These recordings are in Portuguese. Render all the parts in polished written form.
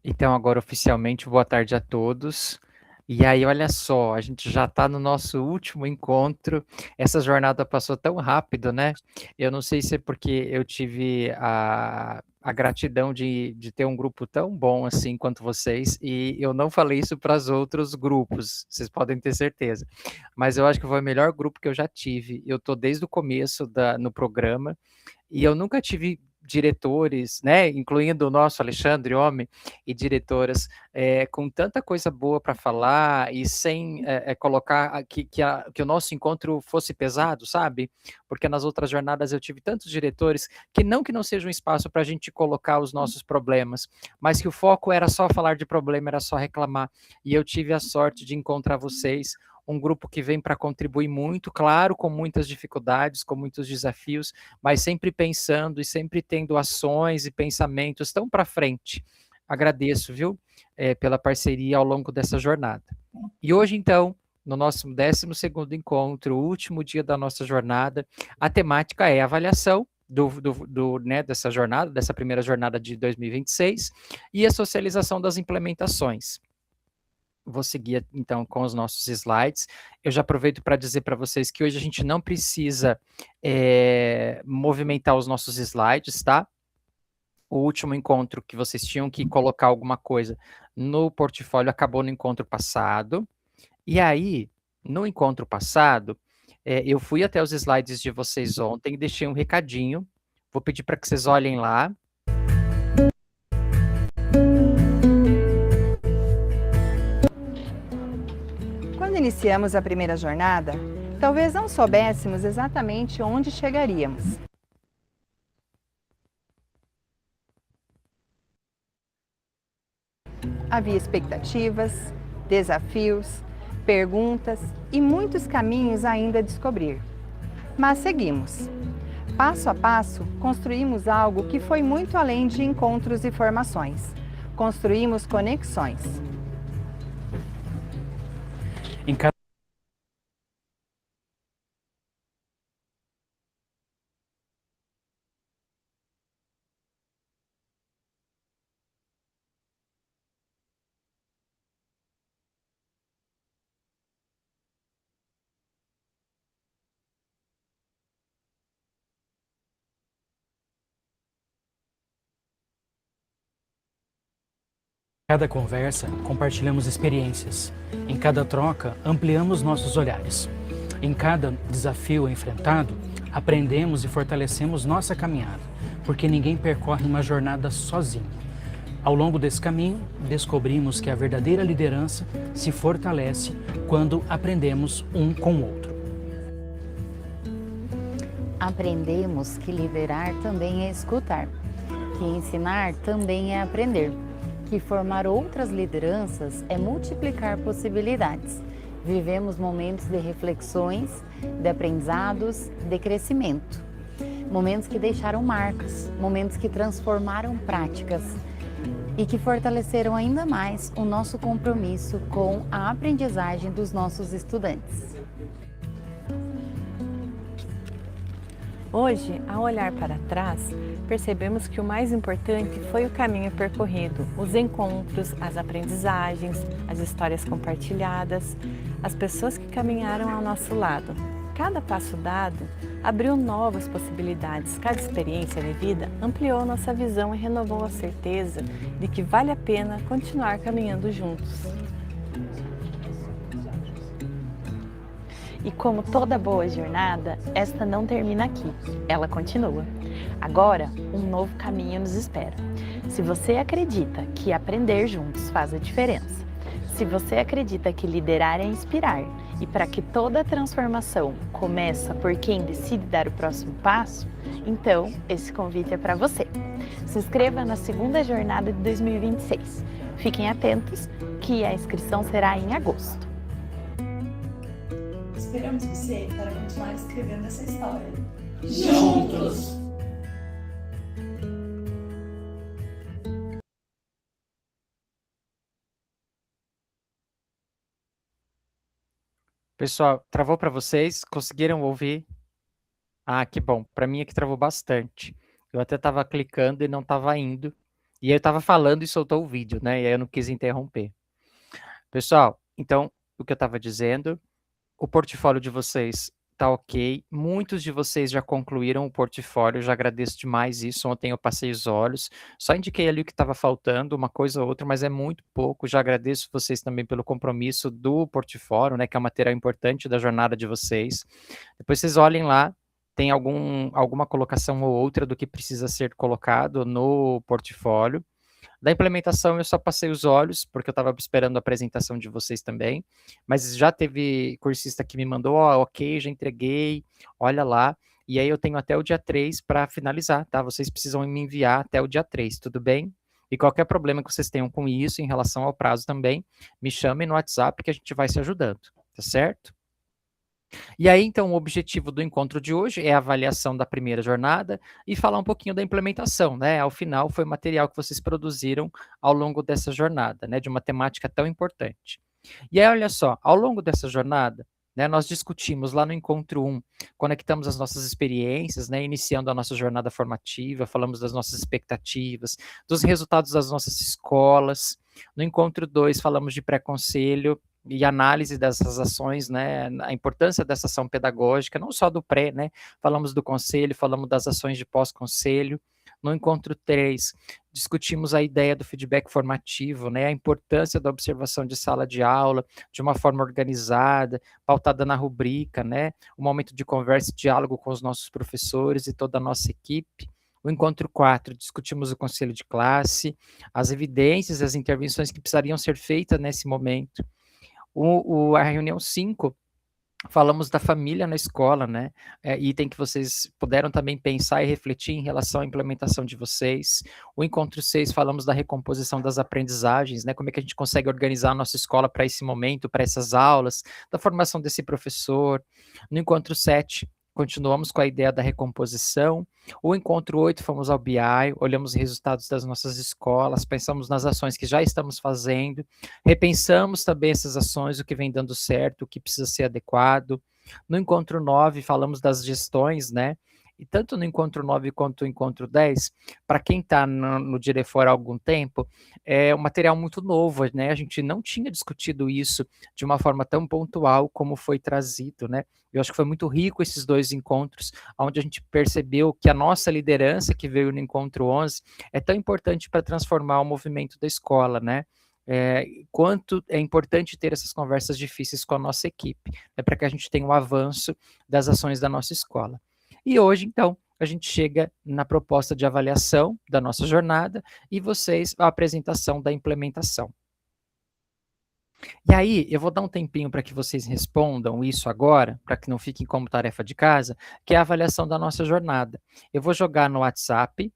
Então, agora oficialmente, boa tarde a todos. E aí, olha só, a gente já está no nosso último encontro. Essa jornada passou tão rápido, né? Eu não sei se é porque eu tive a gratidão de ter um grupo tão bom assim quanto vocês, e eu não falei isso para os outros grupos, vocês podem ter certeza. Mas eu acho que foi o melhor grupo que eu já tive. Eu estou desde o começo no programa, e eu nunca tive diretores, né, incluindo o nosso Alexandre Homem, e diretoras, com tanta coisa boa para falar e sem colocar que o nosso encontro fosse pesado, sabe? Porque nas outras jornadas eu tive tantos diretores que não seja um espaço para a gente colocar os nossos problemas, mas que o foco era só falar de problema, era só reclamar. E eu tive a sorte de encontrar vocês, um grupo que vem para contribuir muito, claro, com muitas dificuldades, com muitos desafios, mas sempre pensando e sempre tendo ações e pensamentos tão para frente. Agradeço, viu, pela parceria ao longo dessa jornada. E hoje, então, no nosso 12º encontro, o último dia da nossa jornada, a temática é a avaliação né, dessa jornada, dessa primeira jornada de 2026, e a socialização das implementações. Vou seguir, então, com os nossos slides. Eu já aproveito para dizer para vocês que hoje a gente não precisa movimentar os nossos slides, tá? O último encontro que vocês tinham que colocar alguma coisa no portfólio acabou no encontro passado. E aí, no encontro passado, eu fui até os slides de vocês ontem e deixei um recadinho. Vou pedir para que vocês olhem lá. Quando iniciamos a primeira jornada, talvez não soubéssemos exatamente onde chegaríamos. Havia expectativas, desafios, perguntas e muitos caminhos ainda a descobrir. Mas seguimos. Passo a passo, construímos algo que foi muito além de encontros e formações. Construímos conexões. Em cada cada conversa, compartilhamos experiências. Em cada troca, ampliamos nossos olhares. Em cada desafio enfrentado, aprendemos e fortalecemos nossa caminhada, porque ninguém percorre uma jornada sozinho. Ao longo desse caminho, descobrimos que a verdadeira liderança se fortalece quando aprendemos um com o outro. Aprendemos que liderar também é escutar, que ensinar também é aprender, que formar outras lideranças é multiplicar possibilidades. Vivemos momentos de reflexões, de aprendizados, de crescimento. Momentos que deixaram marcas, momentos que transformaram práticas e que fortaleceram ainda mais o nosso compromisso com a aprendizagem dos nossos estudantes. Hoje, ao olhar para trás, percebemos que o mais importante foi o caminho percorrido, os encontros, as aprendizagens, as histórias compartilhadas, as pessoas que caminharam ao nosso lado. Cada passo dado abriu novas possibilidades, cada experiência vivida ampliou nossa visão e renovou a certeza de que vale a pena continuar caminhando juntos. E como toda boa jornada, esta não termina aqui, ela continua. Agora, um novo caminho nos espera. Se você acredita que aprender juntos faz a diferença, se você acredita que liderar é inspirar e para que toda transformação começa por quem decide dar o próximo passo, então esse convite é para você. Se inscreva na segunda jornada de 2026. Fiquem atentos que a inscrição será em agosto. Esperamos você para continuar escrevendo essa história. Juntos! Pessoal, travou para vocês? Conseguiram ouvir? Ah, que bom. Para mim é que travou bastante. Eu até estava clicando e não estava indo. E eu estava falando e soltou o vídeo, né? E aí eu não quis interromper. Pessoal, então, o que eu estava dizendo, o portfólio de vocês tá ok. Muitos de vocês já concluíram o portfólio, já agradeço demais isso. Ontem eu passei os olhos, só indiquei ali o que estava faltando, uma coisa ou outra, mas é muito pouco. Já agradeço vocês também pelo compromisso do portfólio, né, que é um material importante da jornada de vocês. Depois vocês olhem lá, tem alguma colocação ou outra do que precisa ser colocado no portfólio. Da implementação eu só passei os olhos, porque eu estava esperando a apresentação de vocês também, mas já teve cursista que me mandou, ó, ok, já entreguei, olha lá, e aí eu tenho até o dia 3 para finalizar, tá? Vocês precisam me enviar até o dia 3, tudo bem? E qualquer problema que vocês tenham com isso, em relação ao prazo também, me chamem no WhatsApp que a gente vai se ajudando, tá certo? E aí, então, o objetivo do encontro de hoje é a avaliação da primeira jornada e falar um pouquinho da implementação, né? Ao final, foi o material que vocês produziram ao longo dessa jornada, né? De uma temática tão importante. E aí, olha só, ao longo dessa jornada, né, nós discutimos lá no encontro 1, conectamos as nossas experiências, né, iniciando a nossa jornada formativa, falamos das nossas expectativas, dos resultados das nossas escolas. No encontro 2, falamos de pré-conselho e análise dessas ações, né, a importância dessa ação pedagógica, não só do pré, né, falamos do conselho, falamos das ações de pós-conselho. No encontro 3, discutimos a ideia do feedback formativo, né, a importância da observação de sala de aula, de uma forma organizada, pautada na rubrica, né, um momento de conversa e diálogo com os nossos professores e toda a nossa equipe. O encontro 4, discutimos o conselho de classe, as evidências, as intervenções que precisariam ser feitas nesse momento. A reunião 5, falamos da família na escola, né? Item que vocês puderam também pensar e refletir em relação à implementação de vocês. O encontro 6, falamos da recomposição das aprendizagens, né? Como é que a gente consegue organizar a nossa escola para esse momento, para essas aulas, da formação desse professor. No encontro 7, continuamos com a ideia da recomposição. O encontro 8, fomos ao BI, olhamos os resultados das nossas escolas, pensamos nas ações que já estamos fazendo, repensamos também essas ações, o que vem dando certo, o que precisa ser adequado. No encontro 9, falamos das gestões, né? E tanto no encontro 9 quanto no encontro 10, para quem está no Direfor há algum tempo, é um material muito novo, né? A gente não tinha discutido isso de uma forma tão pontual como foi trazido, né? Eu acho que foi muito rico esses dois encontros, onde a gente percebeu que a nossa liderança, que veio no encontro 11, é tão importante para transformar o movimento da escola, né? Quanto é importante ter essas conversas difíceis com a nossa equipe, né, para que a gente tenha um avanço das ações da nossa escola. E hoje, então, a gente chega na proposta de avaliação da nossa jornada e vocês, a apresentação da implementação. E aí, eu vou dar um tempinho para que vocês respondam isso agora, para que não fiquem como tarefa de casa, que é a avaliação da nossa jornada. Eu vou jogar no WhatsApp,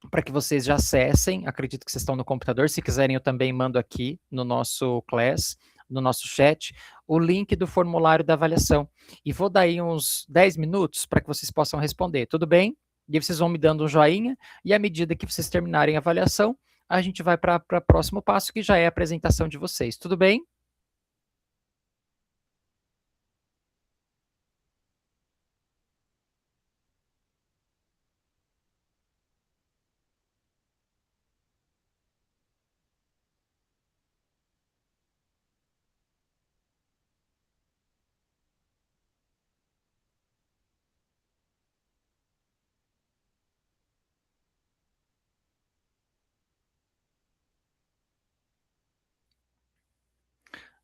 para que vocês já acessem, acredito que vocês estão no computador, se quiserem eu também mando aqui no nosso Class, no nosso chat, o link do formulário da avaliação. E vou dar aí uns 10 minutos para que vocês possam responder, tudo bem? E aí vocês vão me dando um joinha, e à medida que vocês terminarem a avaliação, a gente vai para o próximo passo, que já é a apresentação de vocês, tudo bem?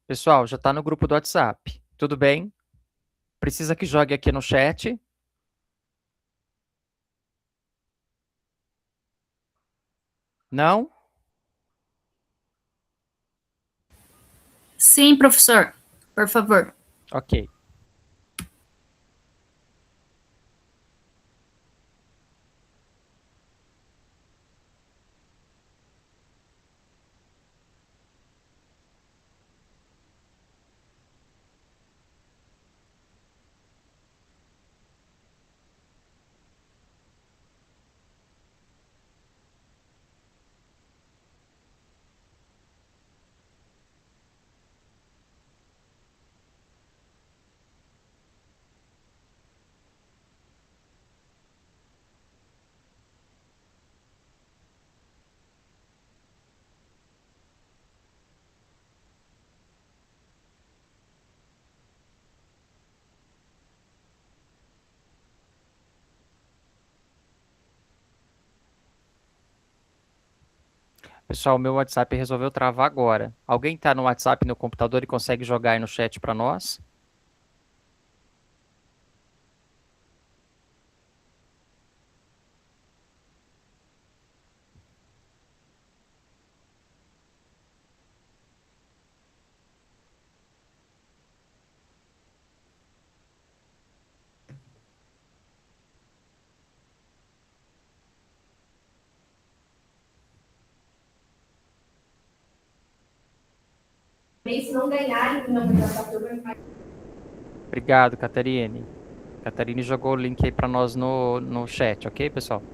Pessoal, já está no grupo do WhatsApp, tudo bem? Precisa que jogue aqui no chat? Não? Sim, professor, por favor. Ok. Pessoal, meu WhatsApp resolveu travar agora. Alguém tá no WhatsApp no computador e consegue jogar aí no chat para nós? Se não ganharem, não mudar a turma. Obrigado, Catarine. Catarine jogou o link aí para nós no chat, ok, pessoal?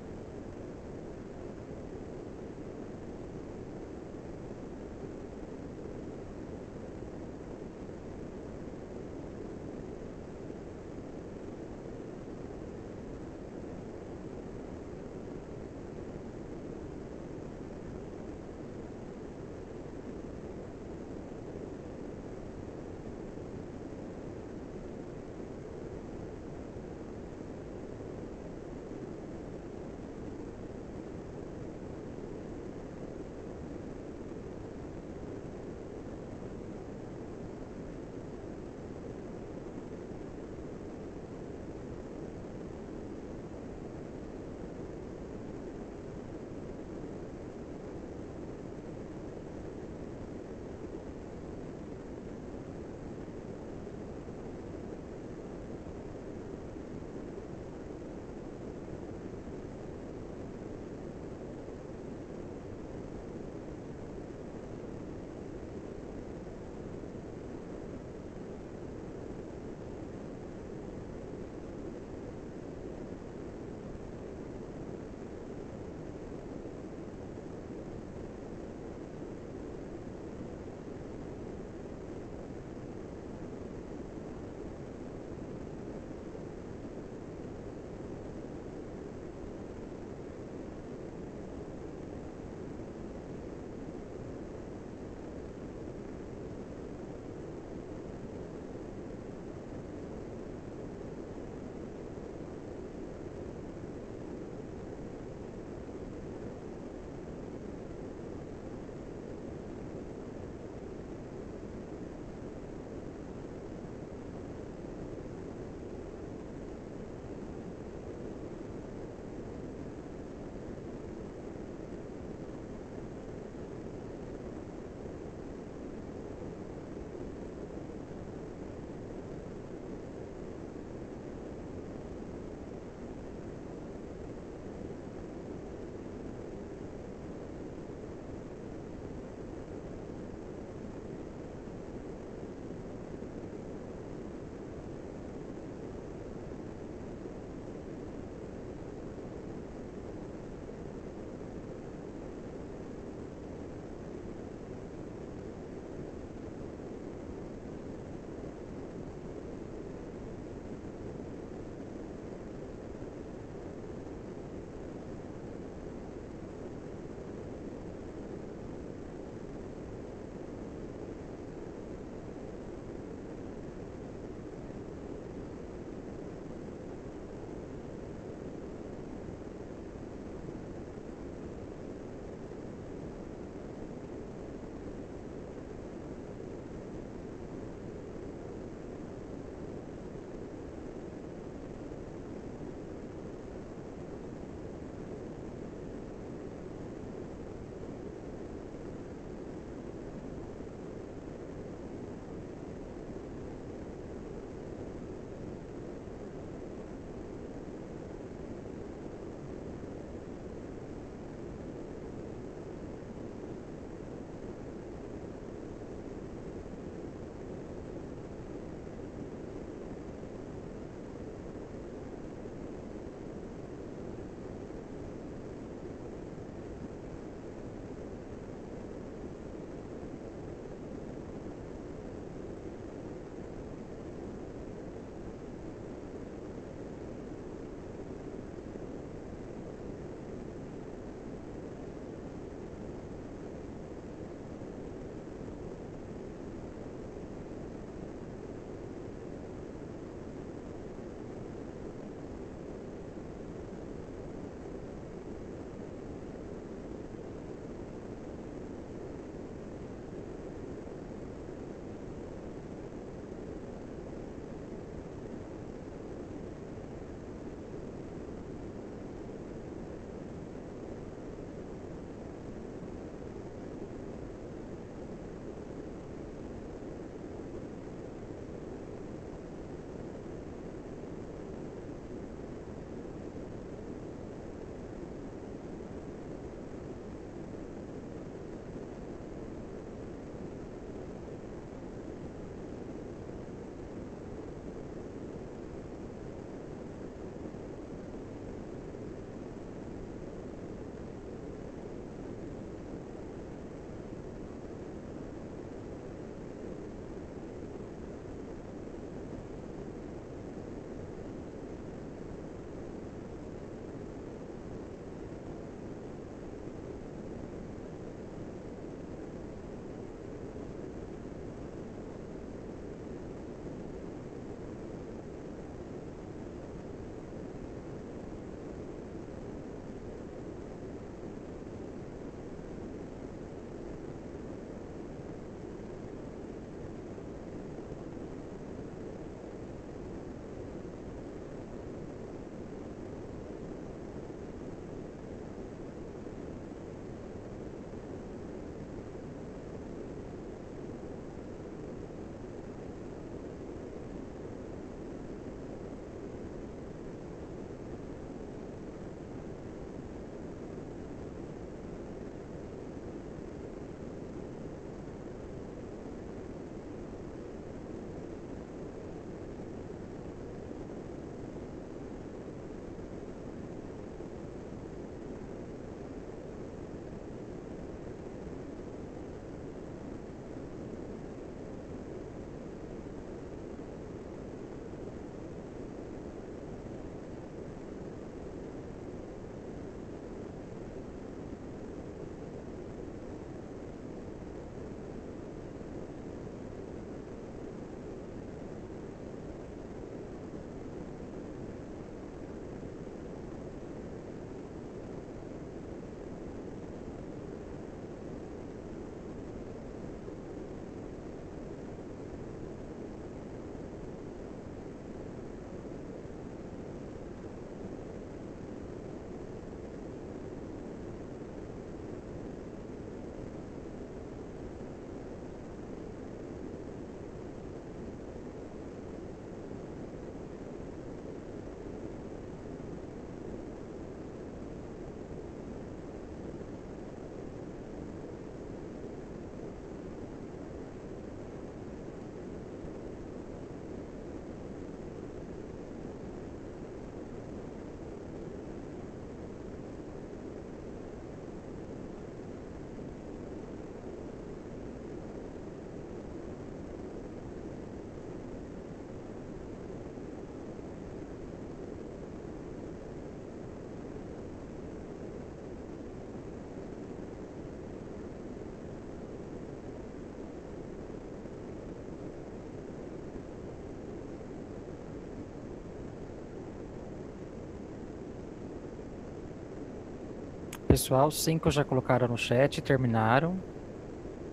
pessoal, 5 já colocaram no chat, terminaram.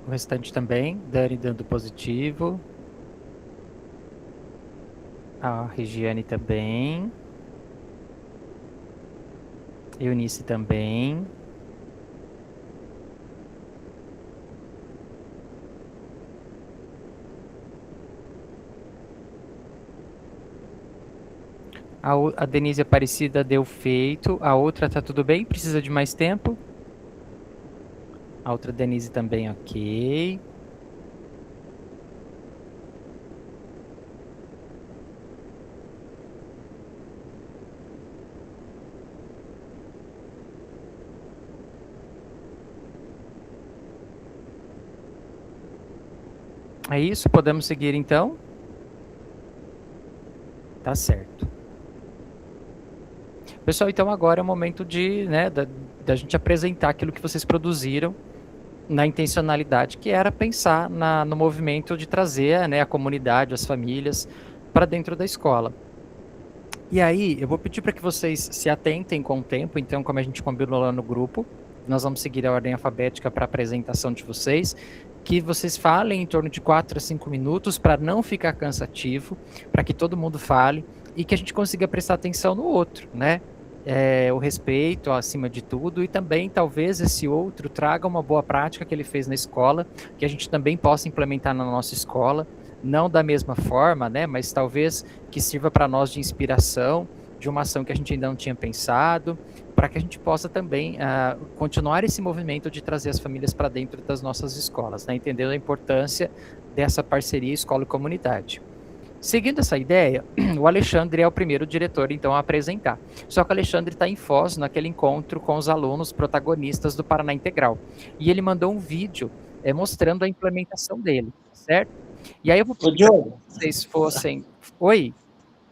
O restante também, Dani dando positivo. A Regiane também. Eunice também. A Denise Aparecida deu feito. A outra tá tudo bem? Precisa de mais tempo? A outra Denise também, ok. É isso? Podemos seguir então? Tá certo. Pessoal, então agora é o momento de, né, da gente apresentar aquilo que vocês produziram na intencionalidade, que era pensar no movimento de trazer, né, a comunidade, as famílias para dentro da escola. E aí, eu vou pedir para que vocês se atentem com o tempo, então, como a gente combinou lá no grupo, nós vamos seguir a ordem alfabética para a apresentação de vocês, que vocês falem em torno de 4 a 5 minutos para não ficar cansativo, para que todo mundo fale e que a gente consiga prestar atenção no outro, né? O respeito acima de tudo, e também talvez esse outro traga uma boa prática que ele fez na escola, que a gente também possa implementar na nossa escola, não da mesma forma, né, mas talvez que sirva para nós de inspiração, de uma ação que a gente ainda não tinha pensado, para que a gente possa também continuar esse movimento de trazer as famílias para dentro das nossas escolas, né, entendendo a importância dessa parceria escola e comunidade. Seguindo essa ideia, o Alexandre é o primeiro diretor, então, a apresentar. Só que o Alexandre está em Foz, naquele encontro com os alunos protagonistas do Paraná Integral. E ele mandou um vídeo mostrando a implementação dele, certo? E aí eu vou pedir que vocês fossem... Oi?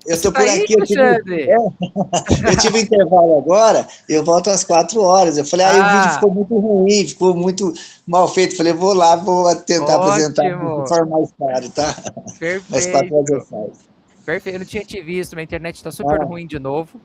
Eu estou por aqui, eu tive intervalo agora, eu volto às 4 horas. Eu falei, o vídeo ficou muito ruim, ficou muito mal feito. Falei, vou lá, vou tentar apresentar de forma mais clara, tá? Perfeito. Mas 4 horas eu faço. Perfeito, eu não tinha te visto, minha internet está super ruim de novo.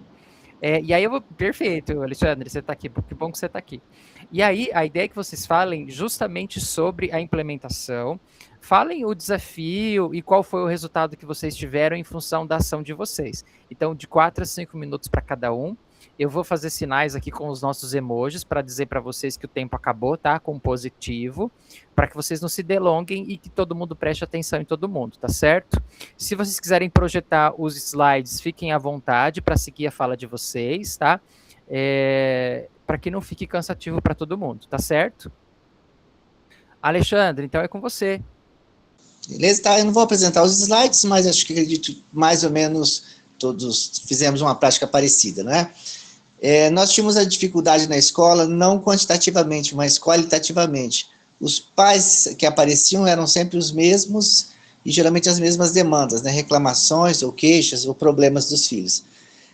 E aí eu vou... Perfeito, Alexandre, você está aqui, que bom que você está aqui. E aí, a ideia é que vocês falem justamente sobre a implementação, falem o desafio e qual foi o resultado que vocês tiveram em função da ação de vocês. Então, de 4 a 5 minutos para cada um. Eu vou fazer sinais aqui com os nossos emojis para dizer para vocês que o tempo acabou, tá? Com positivo, para que vocês não se delonguem e que todo mundo preste atenção em todo mundo, tá certo? Se vocês quiserem projetar os slides, fiquem à vontade para seguir a fala de vocês, tá? Para que não fique cansativo para todo mundo, tá certo? Alexandre, então é com você. Beleza, tá? Eu não vou apresentar os slides, mas acho que acredito mais ou menos todos fizemos uma prática parecida, né? Nós tínhamos a dificuldade na escola, não quantitativamente, mas qualitativamente. Os pais que apareciam eram sempre os mesmos e geralmente as mesmas demandas, né? Reclamações ou queixas ou problemas dos filhos.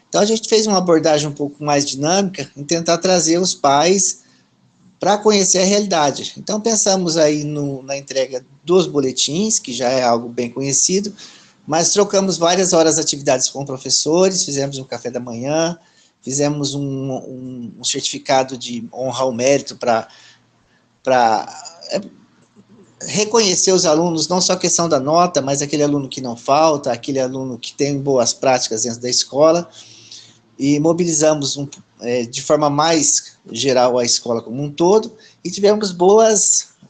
Então a gente fez uma abordagem um pouco mais dinâmica em tentar trazer os pais para conhecer a realidade. Então pensamos aí na entrega dos boletins, que já é algo bem conhecido, mas trocamos várias horas de atividades com professores, fizemos um café da manhã, fizemos um certificado de honra ao mérito para reconhecer os alunos, não só a questão da nota, mas aquele aluno que não falta, aquele aluno que tem boas práticas dentro da escola, e mobilizamos de forma mais geral a escola como um todo, e tivemos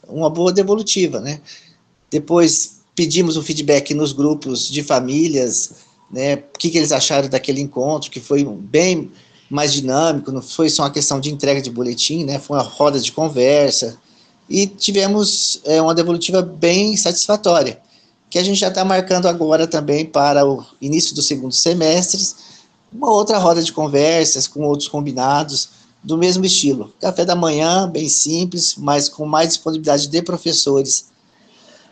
uma boa devolutiva, né? Depois pedimos o feedback nos grupos de famílias, né, o que eles acharam daquele encontro, que foi bem mais dinâmico, não foi só uma questão de entrega de boletim, né, foi uma roda de conversa, e tivemos uma devolutiva bem satisfatória, que a gente já está marcando agora também para o início do segundo semestre, uma outra roda de conversas com outros combinados, do mesmo estilo, café da manhã, bem simples, mas com mais disponibilidade de professores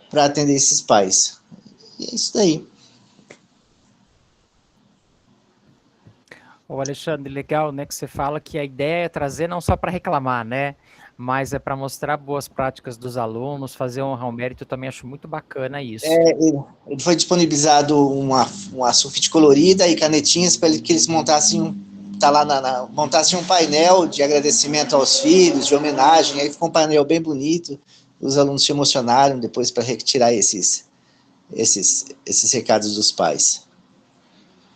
para atender esses pais. E é isso daí. Ô Alexandre, legal, né, que você fala que a ideia é trazer não só para reclamar, né, mas é para mostrar boas práticas dos alunos, fazer honra ao mérito. Eu também acho muito bacana isso. Ele foi disponibilizado uma sulfite colorida e canetinhas para que eles montassem tá lá montasse um painel de agradecimento aos filhos, de homenagem, aí ficou um painel bem bonito, os alunos se emocionaram depois para retirar esses recados dos pais.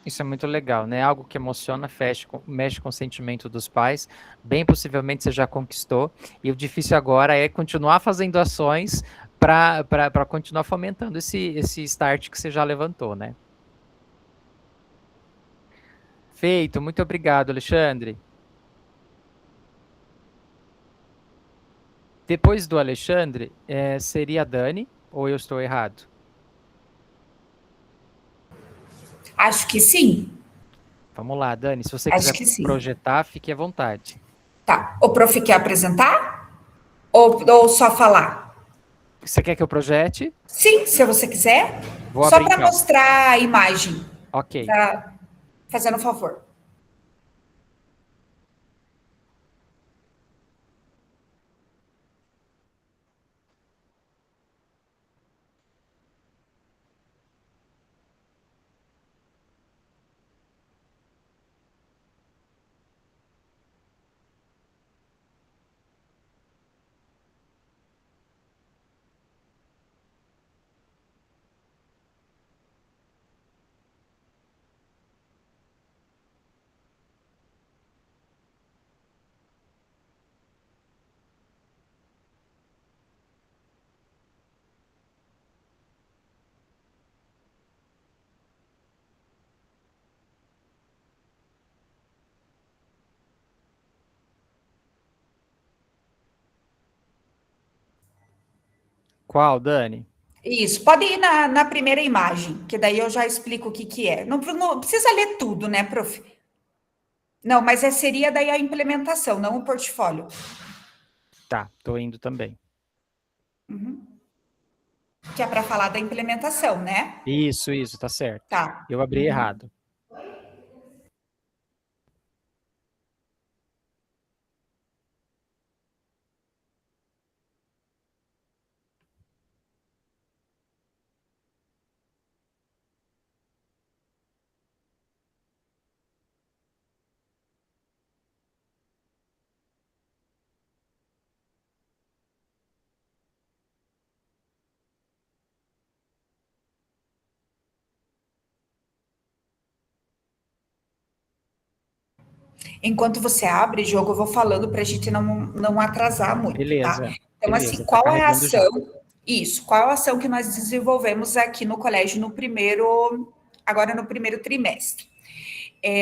Isso é muito legal, né? Algo que emociona, mexe com o sentimento dos pais. Bem possivelmente você já conquistou. E o difícil agora é continuar fazendo ações para continuar fomentando esse start que você já levantou, né? Feito. Muito obrigado, Alexandre. Depois do Alexandre, seria a Dani, ou eu estou errado? Acho que sim. Vamos lá, Dani, se você Acho quiser que sim. projetar, fique à vontade. Tá. O prof quer apresentar? Ou só falar? Você quer que eu projete? Sim, se você quiser. Vou Só abrir, para então. mostrar a imagem. Ok. Tá fazendo um favor. Qual, Dani? Isso, pode ir na primeira imagem, que daí eu já explico o que é. Não precisa ler tudo, né, prof? Não, mas seria daí a implementação, não o portfólio. Tá, tô indo também. Uhum. Que é para falar da implementação, né? Isso, tá certo. Tá. Eu abri errado. Enquanto você abre, jogo, eu vou falando para a gente não atrasar muito, Beleza. tá? Então, Beleza, assim, tá qual é a carregando já. ação? Isso, qual é a ação que nós desenvolvemos aqui no colégio agora no primeiro trimestre?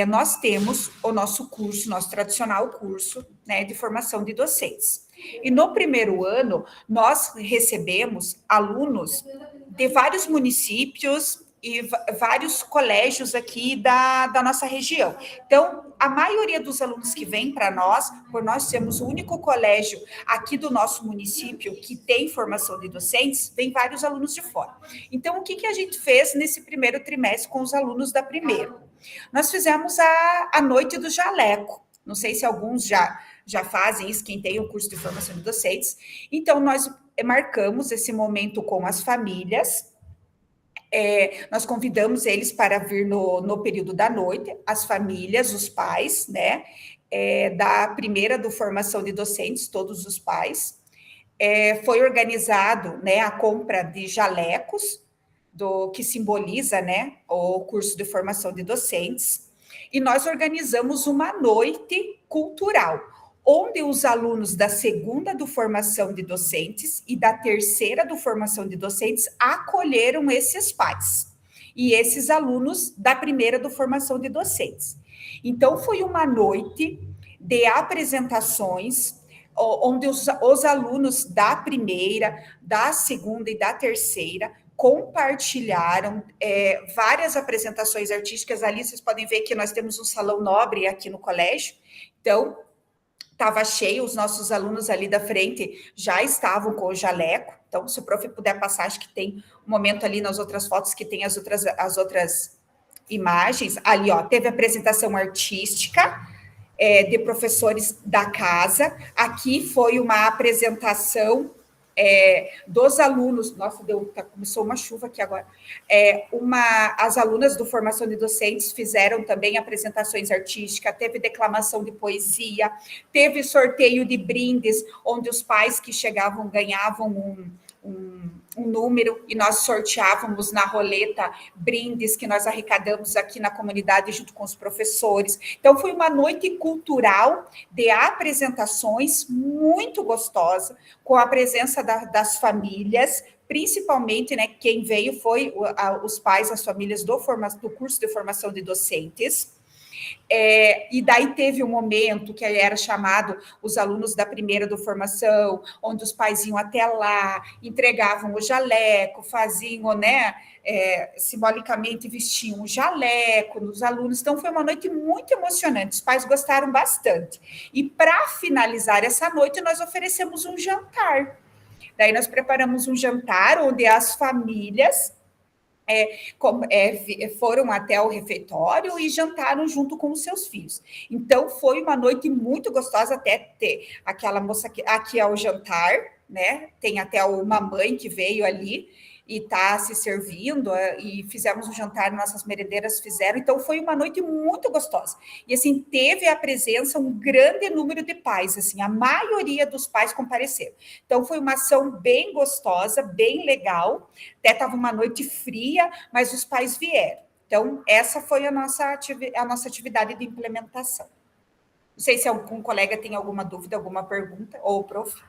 Nós temos o nosso curso, nosso tradicional curso, né, de formação de docentes. E no primeiro ano, nós recebemos alunos de vários municípios e vários colégios aqui da nossa região. Então, a maioria dos alunos que vêm para nós, por nós sermos o único colégio aqui do nosso município que tem formação de docentes, vem vários alunos de fora. Então, o que a gente fez nesse primeiro trimestre com os alunos da primeira? Nós fizemos a Noite do Jaleco. Não sei se alguns já fazem isso, quem tem o curso de formação de docentes. Então, nós marcamos esse momento com as famílias. Nós convidamos eles para vir no período da noite, as famílias, os pais, né? Da primeira do formação de docentes, todos os pais. Foi organizado, né, a compra de jalecos, que simboliza, né, o curso de formação de docentes, e nós organizamos uma noite cultural, onde os alunos da segunda do formação de docentes e da terceira do formação de docentes acolheram esses pais e esses alunos da primeira do formação de docentes. Então, foi uma noite de apresentações, onde os alunos da primeira, da segunda e da terceira compartilharam várias apresentações artísticas. Ali vocês podem ver que nós temos um salão nobre aqui no colégio, então estava cheio, os nossos alunos ali da frente já estavam com o jaleco. Então, se o prof puder passar, acho que tem um momento ali nas outras fotos que tem as outras imagens. Ali, ó, teve apresentação artística de professores da casa. Aqui foi uma apresentação dos alunos, nossa, começou uma chuva aqui agora, as alunas do Formação de Docentes fizeram também apresentações artísticas, teve declamação de poesia, teve sorteio de brindes, onde os pais que chegavam ganhavam um número e nós sorteávamos na roleta brindes que nós arrecadamos aqui na comunidade junto com os professores. Então, foi uma noite cultural de apresentações muito gostosa, com a presença das famílias, principalmente, né, quem veio foi os pais, as famílias do curso de formação de docentes. E daí teve um momento que era chamado os alunos da primeira do formação, onde os pais iam até lá, entregavam o jaleco, faziam, né, simbolicamente vestiam o jaleco nos alunos. Então, foi uma noite muito emocionante, os pais gostaram bastante. E para finalizar essa noite, nós oferecemos um jantar. Daí nós preparamos um jantar onde as famílias foram até o refeitório e jantaram junto com os seus filhos. Então, foi uma noite muito gostosa, até ter aquela moça aqui é o jantar, né? Tem até uma mãe que veio ali e está se servindo, e fizemos um jantar, nossas merendeiras fizeram, então foi uma noite muito gostosa. E, assim, teve a presença, um grande número de pais, assim, a maioria dos pais compareceram. Então, foi uma ação bem gostosa, bem legal, até estava uma noite fria, mas os pais vieram. Então, essa foi a nossa atividade de implementação. Não sei se algum colega tem alguma dúvida, alguma pergunta, ou o prof.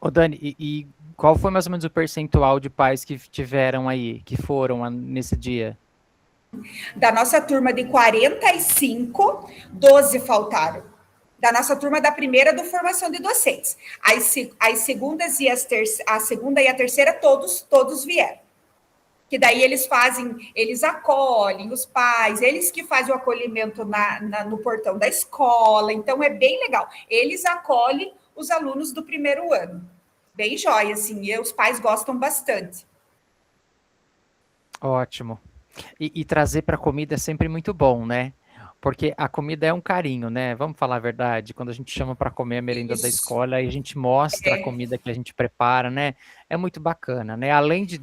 Ô, Dani, e qual foi mais ou menos o percentual de pais que tiveram aí, que foram nesse dia? Da nossa turma de 45, 12 faltaram. Da nossa turma da primeira do Formação de Docentes. As segundas e a segunda e a terceira, todos vieram. Que daí eles acolhem os pais, eles que fazem o acolhimento no portão da escola, então é bem legal. Eles acolhem os alunos do primeiro ano. Bem jóia, assim, e os pais gostam bastante. Ótimo. E trazer para a comida é sempre muito bom, né? Porque a comida é um carinho, né? Vamos falar a verdade. Quando a gente chama para comer a merenda da escola, aí a gente mostra a comida que a gente prepara, né? É muito bacana, né? Além de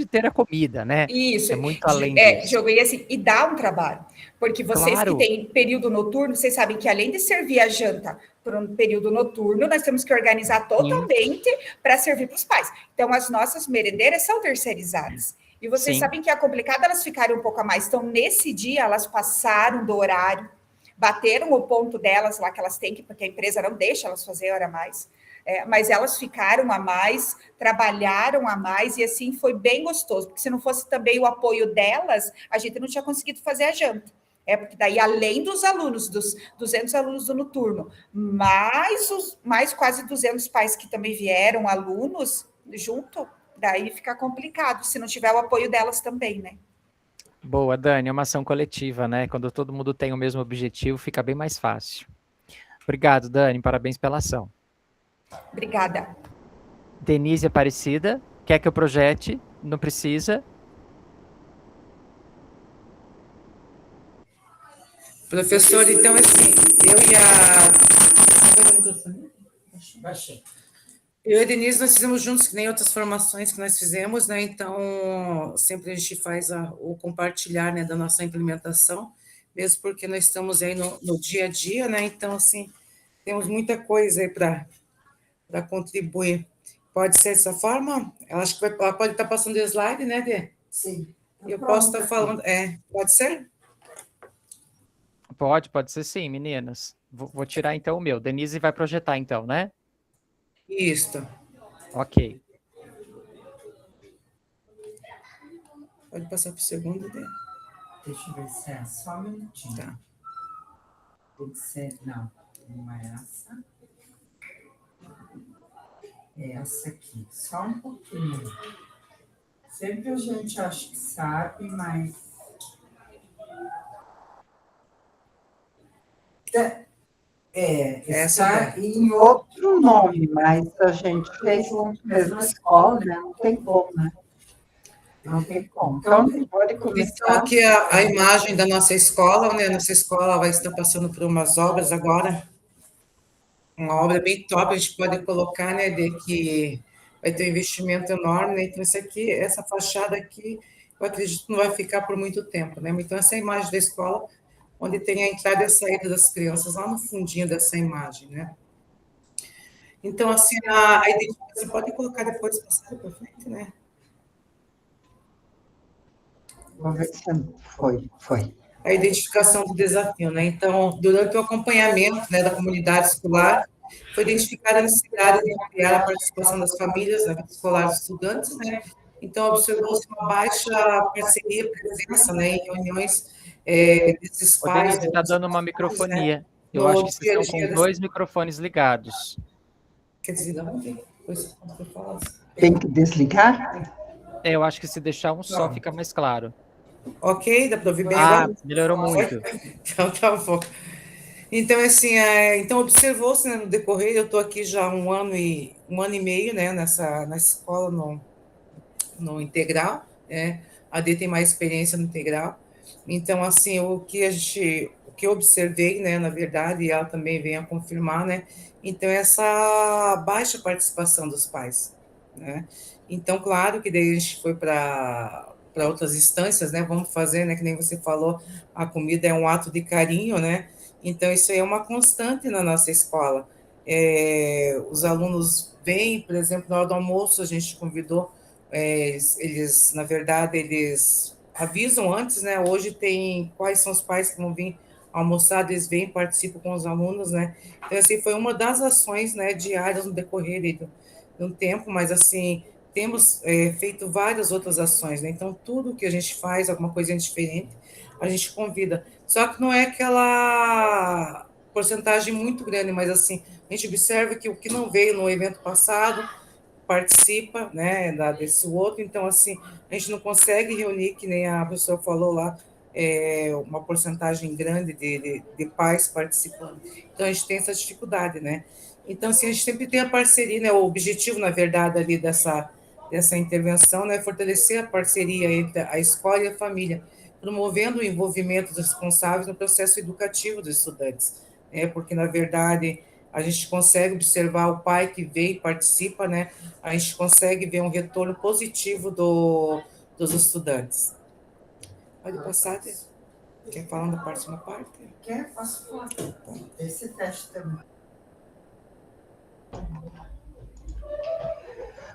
ter a comida, né? Isso. É muito além disso. Diogo, e assim, e dá um trabalho. Porque vocês que têm período noturno, vocês sabem que além de servir a janta para um período noturno, nós temos que organizar totalmente para servir para os pais. Então, as nossas merendeiras são terceirizadas. E vocês sabem que é complicado elas ficarem um pouco a mais. Então, nesse dia, elas passaram do horário, bateram o ponto delas lá que elas têm, porque a empresa não deixa elas fazer hora a mais. Mas elas ficaram a mais, trabalharam a mais, e assim foi bem gostoso. Porque se não fosse também o apoio delas, a gente não tinha conseguido fazer a janta. Porque daí, além dos alunos, dos 200 alunos do noturno, mais quase 200 pais que também vieram, alunos, junto, daí fica complicado, se não tiver o apoio delas também, né? Boa, Dani, é uma ação coletiva, né? Quando todo mundo tem o mesmo objetivo, fica bem mais fácil. Obrigado, Dani, parabéns pela ação. Obrigada. Denise Aparecida, quer que eu projete? Não precisa? Professor, então, assim, eu e a Denise, nós fizemos juntos, que nem outras formações que nós fizemos, né? Então, sempre a gente faz o compartilhar, né, da nossa implementação, mesmo porque nós estamos aí no dia a dia, né? Então, assim, temos muita coisa aí para contribuir. Pode ser dessa forma? Eu acho que ela pode estar passando o slide, né, Dê? Sim. Eu posso estar falando. Pode ser? Pode ser sim, meninas. Vou tirar então o meu. Denise vai projetar então, né? Isso. Ok. Pode passar para o segundo, Dê. Deixa eu ver se é só um minutinho. Tá. Tem que ser, não é essa. É essa aqui, só um pouquinho. Sempre a gente acha que sabe, mas... Está em outro nome, mas a gente fez junto mesmo a escola, né? Não tem como, né? Não tem como. Então, você pode começar. Então, aqui a imagem da nossa escola, né? Nossa escola vai estar passando por umas obras agora. uma obra bem top, a gente pode colocar, né, de que vai ter um investimento enorme, né? Então, isso aqui, essa fachada aqui, eu acredito que não vai ficar por muito tempo, né? Então, essa é a imagem da escola, onde tem a entrada e a saída das crianças, lá no fundinho dessa imagem, né? Então, assim, a identificação, pode colocar depois, passar para frente, né? Vamos ver se foi. A identificação do desafio, né? Então, durante o acompanhamento, né, da comunidade escolar, foi identificada a necessidade de ampliar a participação das famílias na vida escolar dos estudantes, né? Então, observou-se uma baixa parceria, presença, né, em reuniões desses Ô, Denise, pais. está dando uma microfonia. Eu acho que vocês estão com 2 microfones ligados. Quer dizer, não tem. Depois você fala assim. Tem que desligar? Eu acho que se deixar um só, fica mais claro. Ok, dá para ouvir bem agora? agora? Melhorou muito. Então, tá bom. Então, assim, então observou-se, né, no decorrer, eu estou aqui já um ano e meio, né, na escola, no integral, né, a D tem mais experiência no integral, então, assim, o que eu observei, né, na verdade, e ela também vem a confirmar, né, então, essa baixa participação dos pais, né, então, claro que daí a gente foi para outras instâncias, né, vamos fazer, né, que nem você falou, a comida é um ato de carinho, né, então, isso aí é uma constante na nossa escola. Os alunos vêm, por exemplo, na hora do almoço, a gente convidou, eles, na verdade, eles avisam antes, né? Hoje tem quais são os pais que vão vir almoçar, eles vêm, participam com os alunos, né? Então, assim, foi uma das ações, né, diárias no decorrer de um tempo, mas, assim, temos feito várias outras ações, né? Então, tudo que a gente faz, alguma coisa diferente, a gente convida. Só que não é aquela porcentagem muito grande, mas assim, a gente observa que o que não veio no evento passado participa, né, desse outro, então assim, a gente não consegue reunir, que nem a professora falou lá, uma porcentagem grande de pais participando. Então, a gente tem essa dificuldade, né? Então, assim, a gente sempre tem a parceria, né? O objetivo, na verdade, ali dessa intervenção, né, é fortalecer a parceria entre a escola e a família, promovendo o envolvimento dos responsáveis no processo educativo dos estudantes, né? Porque, na verdade, a gente consegue observar o pai que vem e participa, né? A gente consegue ver um retorno positivo dos estudantes. Pode passar, quer falar da próxima parte? Quer? Posso falar. Esse teste também.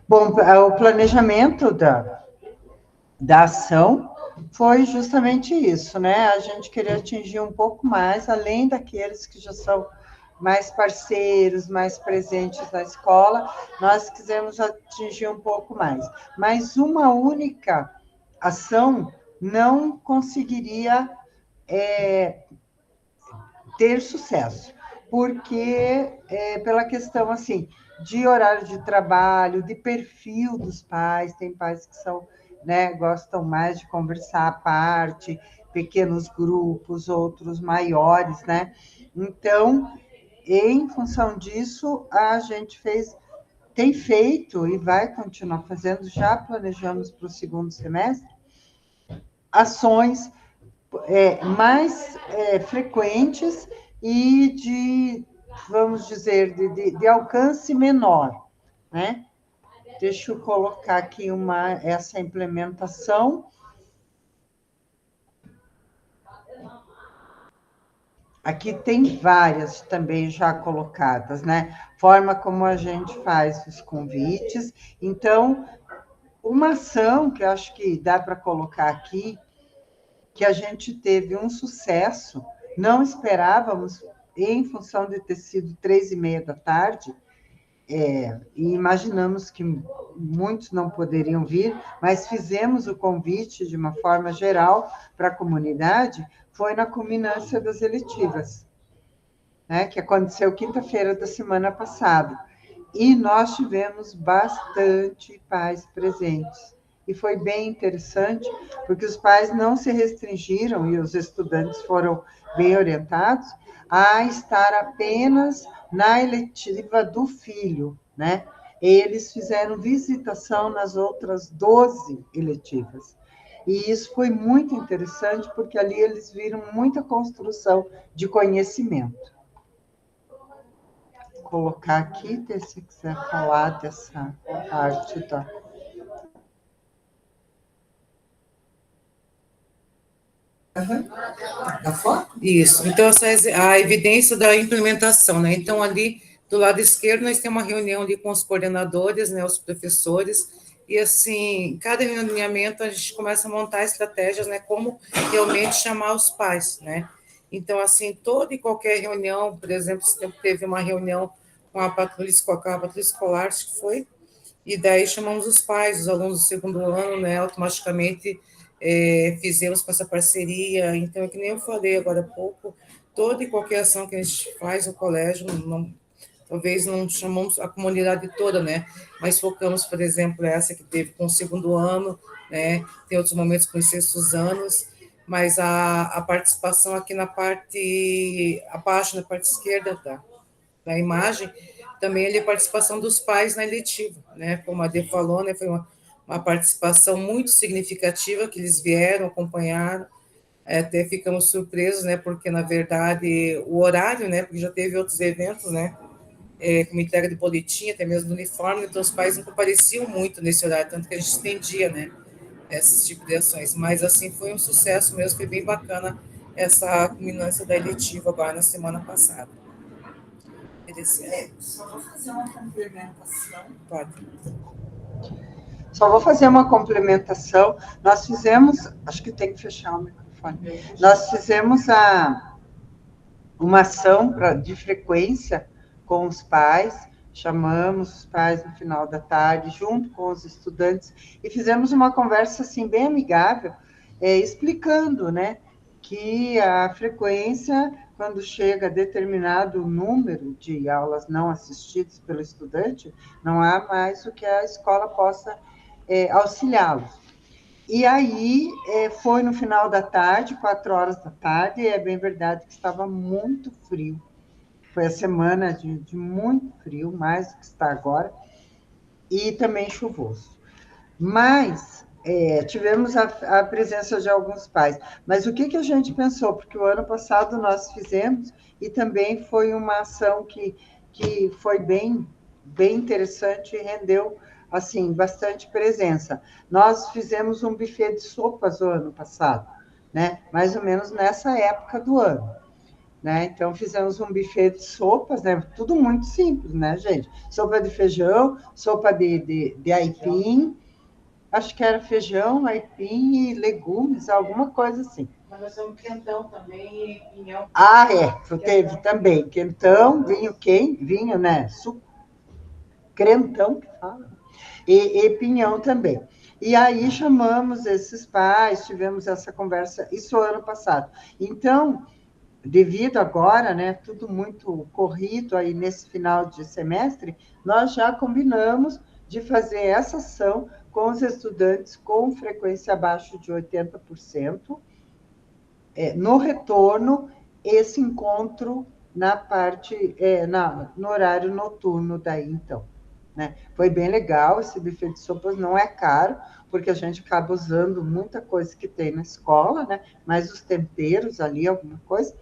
Bom, o planejamento da ação foi justamente isso, né? A gente queria atingir um pouco mais, além daqueles que já são mais parceiros, mais presentes na escola, nós quisemos atingir um pouco mais. Mas uma única ação não conseguiria ter sucesso, porque pela questão, assim, de horário de trabalho, de perfil dos pais, tem pais que são, né, gostam mais de conversar à parte, pequenos grupos, outros maiores, né? Então, em função disso, a gente tem feito e vai continuar fazendo, já planejamos para o segundo semestre, ações mais frequentes e de, vamos dizer, de alcance menor, né? Deixa eu colocar aqui essa implementação. Aqui tem várias também já colocadas, né? Forma como a gente faz os convites. Então, uma ação que eu acho que dá para colocar aqui, que a gente teve um sucesso, não esperávamos, em função de ter sido 3h30 da tarde, e imaginamos que muitos não poderiam vir, mas fizemos o convite de uma forma geral para a comunidade, foi na culminância das eletivas, né, que aconteceu quinta-feira da semana passada. E nós tivemos bastante pais presentes. E foi bem interessante, porque os pais não se restringiram, e os estudantes foram bem orientados, a estar apenas na eletiva do filho, né? Eles fizeram visitação nas outras 12 eletivas. E isso foi muito interessante, porque ali eles viram muita construção de conhecimento. colocar aqui, se quiser falar dessa parte da... Isso. Então, a evidência da implementação, né? Então, ali do lado esquerdo, nós temos uma reunião ali com os coordenadores, né, os professores, e assim, cada alinhamento a gente começa a montar estratégias, né, como realmente chamar os pais, né? Então, assim, toda e qualquer reunião, por exemplo, esse tempo teve uma reunião com a patrulha escolar, acho que foi, e daí chamamos os pais, os alunos do segundo ano, né, automaticamente fizemos com essa parceria. Então, é que nem eu falei agora há pouco, toda e qualquer ação que a gente faz no colégio, talvez não chamamos a comunidade toda, né, mas focamos, por exemplo, essa que teve com o segundo ano, né, tem outros momentos com os sextos anos, mas a participação aqui na parte, abaixo, na parte esquerda da imagem, também ele é a participação dos pais na eletiva, né, como a Dê falou, né, foi uma participação muito significativa, que eles vieram, acompanharam, até ficamos surpresos, né, porque, na verdade, o horário, né, porque já teve outros eventos, né, como entrega de boletim, até mesmo do uniforme, então os pais não compareciam muito nesse horário, tanto que a gente estendia, né, esses tipos de ações, mas, assim, foi um sucesso mesmo, foi bem bacana essa culminância da eletiva agora na semana passada. Só vou fazer uma complementação. Pode. Só vou fazer uma complementação. Nós fizemos, acho que tem que fechar o microfone. Nós fizemos uma ação de frequência com os pais, chamamos os pais no final da tarde, junto com os estudantes, e fizemos uma conversa assim, bem amigável, explicando, né, que a frequência, quando chega a determinado número de aulas não assistidas pelo estudante, não há mais o que a escola possa auxiliá-los. E aí, foi no final da tarde, 4 horas da tarde, e é bem verdade que estava muito frio. Foi a semana de muito frio, mais do que está agora, e também chuvoso. Mas tivemos a presença de alguns pais. Mas o que a gente pensou? Porque o ano passado nós fizemos, e também foi uma ação que foi bem interessante e rendeu assim, bastante presença. Nós fizemos um buffet de sopas o ano passado, né? Mais ou menos nessa época do ano, né? Então, fizemos um buffet de sopas, né? Tudo muito simples, né, gente? Sopa de feijão, sopa de aipim, acho que era feijão, aipim e legumes, alguma coisa assim. Mas nós temos quentão também e pinhão. Teve também. Quentão, vinho, né? Suco. Crentão, que fala. E pinhão também. E aí chamamos esses pais, tivemos essa conversa, isso ano passado. Então, devido agora, né, tudo muito corrido aí nesse final de semestre, nós já combinamos de fazer essa ação com os estudantes com frequência abaixo de 80%, no retorno, esse encontro na parte, no horário noturno daí, então. Né? Foi bem legal, esse buffet de sopas não é caro, porque a gente acaba usando muita coisa que tem na escola, né? Mais os temperos ali, alguma coisa,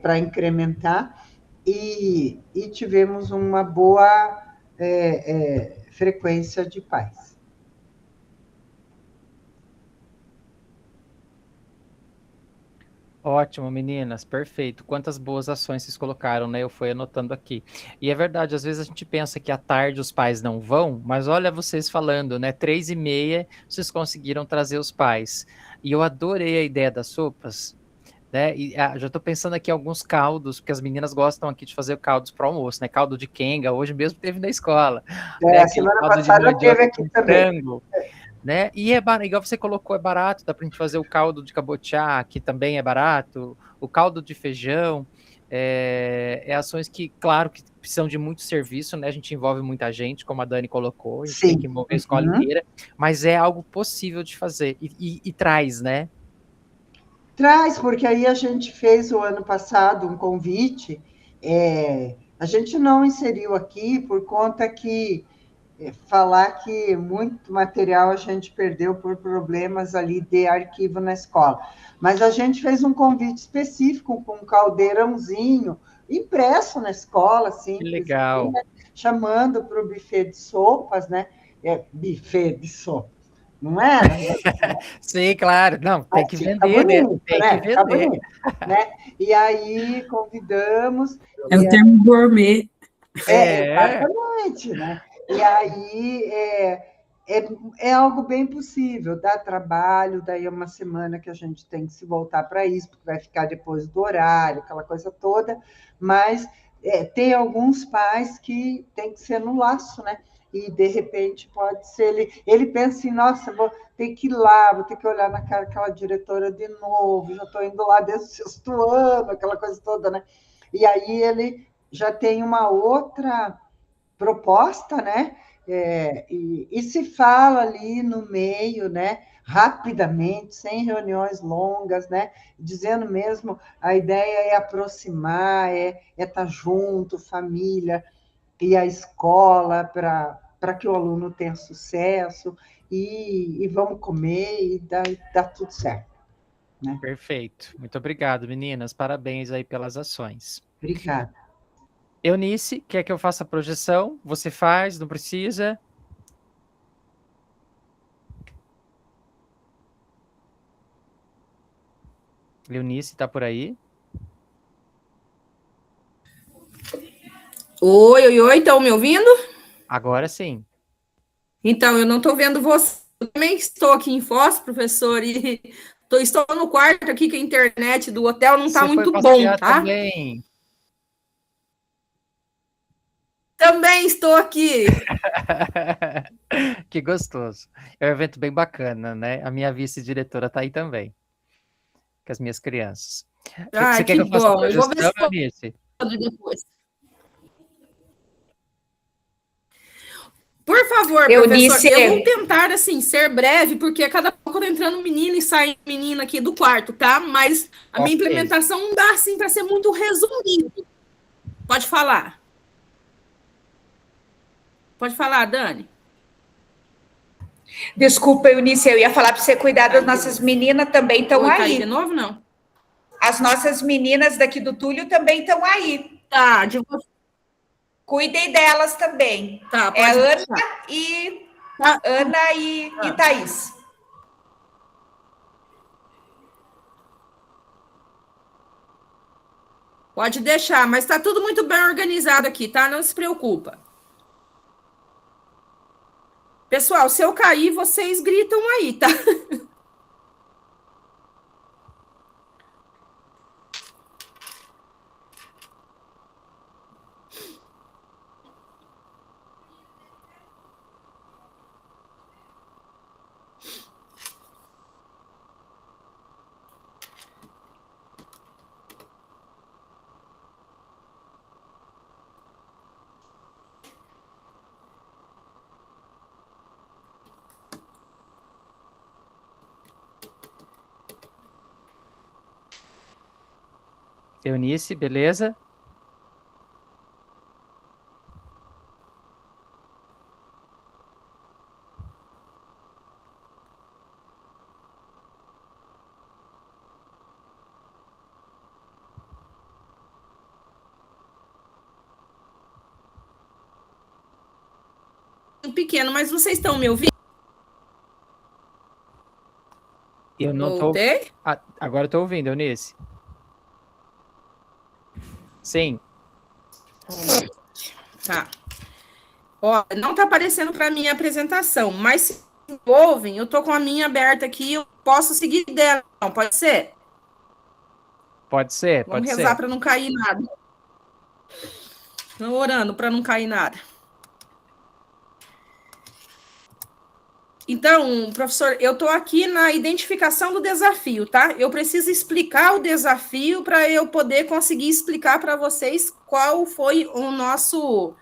para incrementar, e tivemos uma boa frequência de pais. Ótimo, meninas, perfeito. Quantas boas ações vocês colocaram, né? Eu fui anotando aqui. E é verdade, às vezes a gente pensa que à tarde os pais não vão, mas olha vocês falando, né? 3h30 vocês conseguiram trazer os pais. E eu adorei a ideia das sopas, né? E já estou pensando aqui em alguns caldos, porque as meninas gostam aqui de fazer caldos para almoço, né? Caldo de quenga, hoje mesmo teve na escola. Né? Semana passada teve aqui também. Né? E igual você colocou, é barato, dá para a gente fazer o caldo de cabotiá, que também é barato, o caldo de feijão, ações que, claro, que precisam de muito serviço, né? A gente envolve muita gente, como a Dani colocou, a gente tem que envolver a escola inteira, mas é algo possível de fazer, e traz, né? Traz, porque aí a gente fez o ano passado um convite, a gente não inseriu aqui por conta que falar que muito material a gente perdeu por problemas ali de arquivo na escola. Mas a gente fez um convite específico com um caldeirãozinho, impresso na escola, assim, Que legal. né? Chamando para o buffet de sopas, né? Buffet de sopas, não é? Sim, claro. Não, tem que Fica vender, né? bonito, Tem né? que Fica vender. bonito, né? E aí convidamos. É o termo gourmet. Exatamente, né? E aí é algo bem possível, dá trabalho, daí é uma semana que a gente tem que se voltar para isso, porque vai ficar depois do horário, aquela coisa toda, mas tem alguns pais que tem que ser no laço, né? E, de repente, pode ser... Ele pensa assim, nossa, vou ter que ir lá, vou ter que olhar na cara daquela diretora de novo, já estou indo lá desde o 6º ano, aquela coisa toda, né? E aí ele já tem uma outra proposta, né? E se fala ali no meio, né? Rapidamente, sem reuniões longas, né? Dizendo mesmo, a ideia é aproximar, é estar junto, família e a escola para que o aluno tenha sucesso e vamos comer e dá tudo certo. Né? Perfeito. Muito obrigado, meninas. Parabéns aí pelas ações. Obrigada. Eunice, quer que eu faça a projeção? Você faz, não precisa? Eunice, tá por aí? Oi, estão me ouvindo? Agora sim. Então, eu não estou vendo você. Eu também estou aqui em Foz, professor, e estou no quarto aqui, que a internet do hotel não está muito bom, tá? Também. Também estou aqui. Que gostoso. É um evento bem bacana, né? A minha vice-diretora está aí também, com as minhas crianças. Você quer que eu faça a projeção, Eunice? Depois. Por favor, Eunice, professor, eu vou tentar, assim, ser breve, porque a cada pouco tá entrando menino e sai menina aqui do quarto, tá? Mas a minha implementação não dá, assim, para ser muito resumido. Pode falar. Pode falar, Dani. Desculpa, Eunice, eu ia falar para você cuidar das nossas meninas, também estão aí. De novo, não? As nossas meninas daqui do Túlio também estão aí. Tá, Cuidem delas também. Tá, é Ana e Thaís. Pode deixar, mas está tudo muito bem organizado aqui, tá? Não se preocupa. Pessoal, se eu cair, vocês gritam aí, tá? Eunice, beleza? Pequeno, mas vocês estão me ouvindo? Eu não tô. Agora eu tô ouvindo, Eunice. Sim. Tá. Ó, não tá aparecendo para mim a apresentação, mas se ouvem, eu tô com a minha aberta aqui, eu posso seguir dela, não pode ser? Pode ser, pode ser. Vamos rezar para não cair nada. Estou orando para não cair nada. Então, professor, eu estou aqui na identificação do desafio, tá? Eu preciso explicar o desafio para eu poder conseguir explicar para vocês qual foi o nosso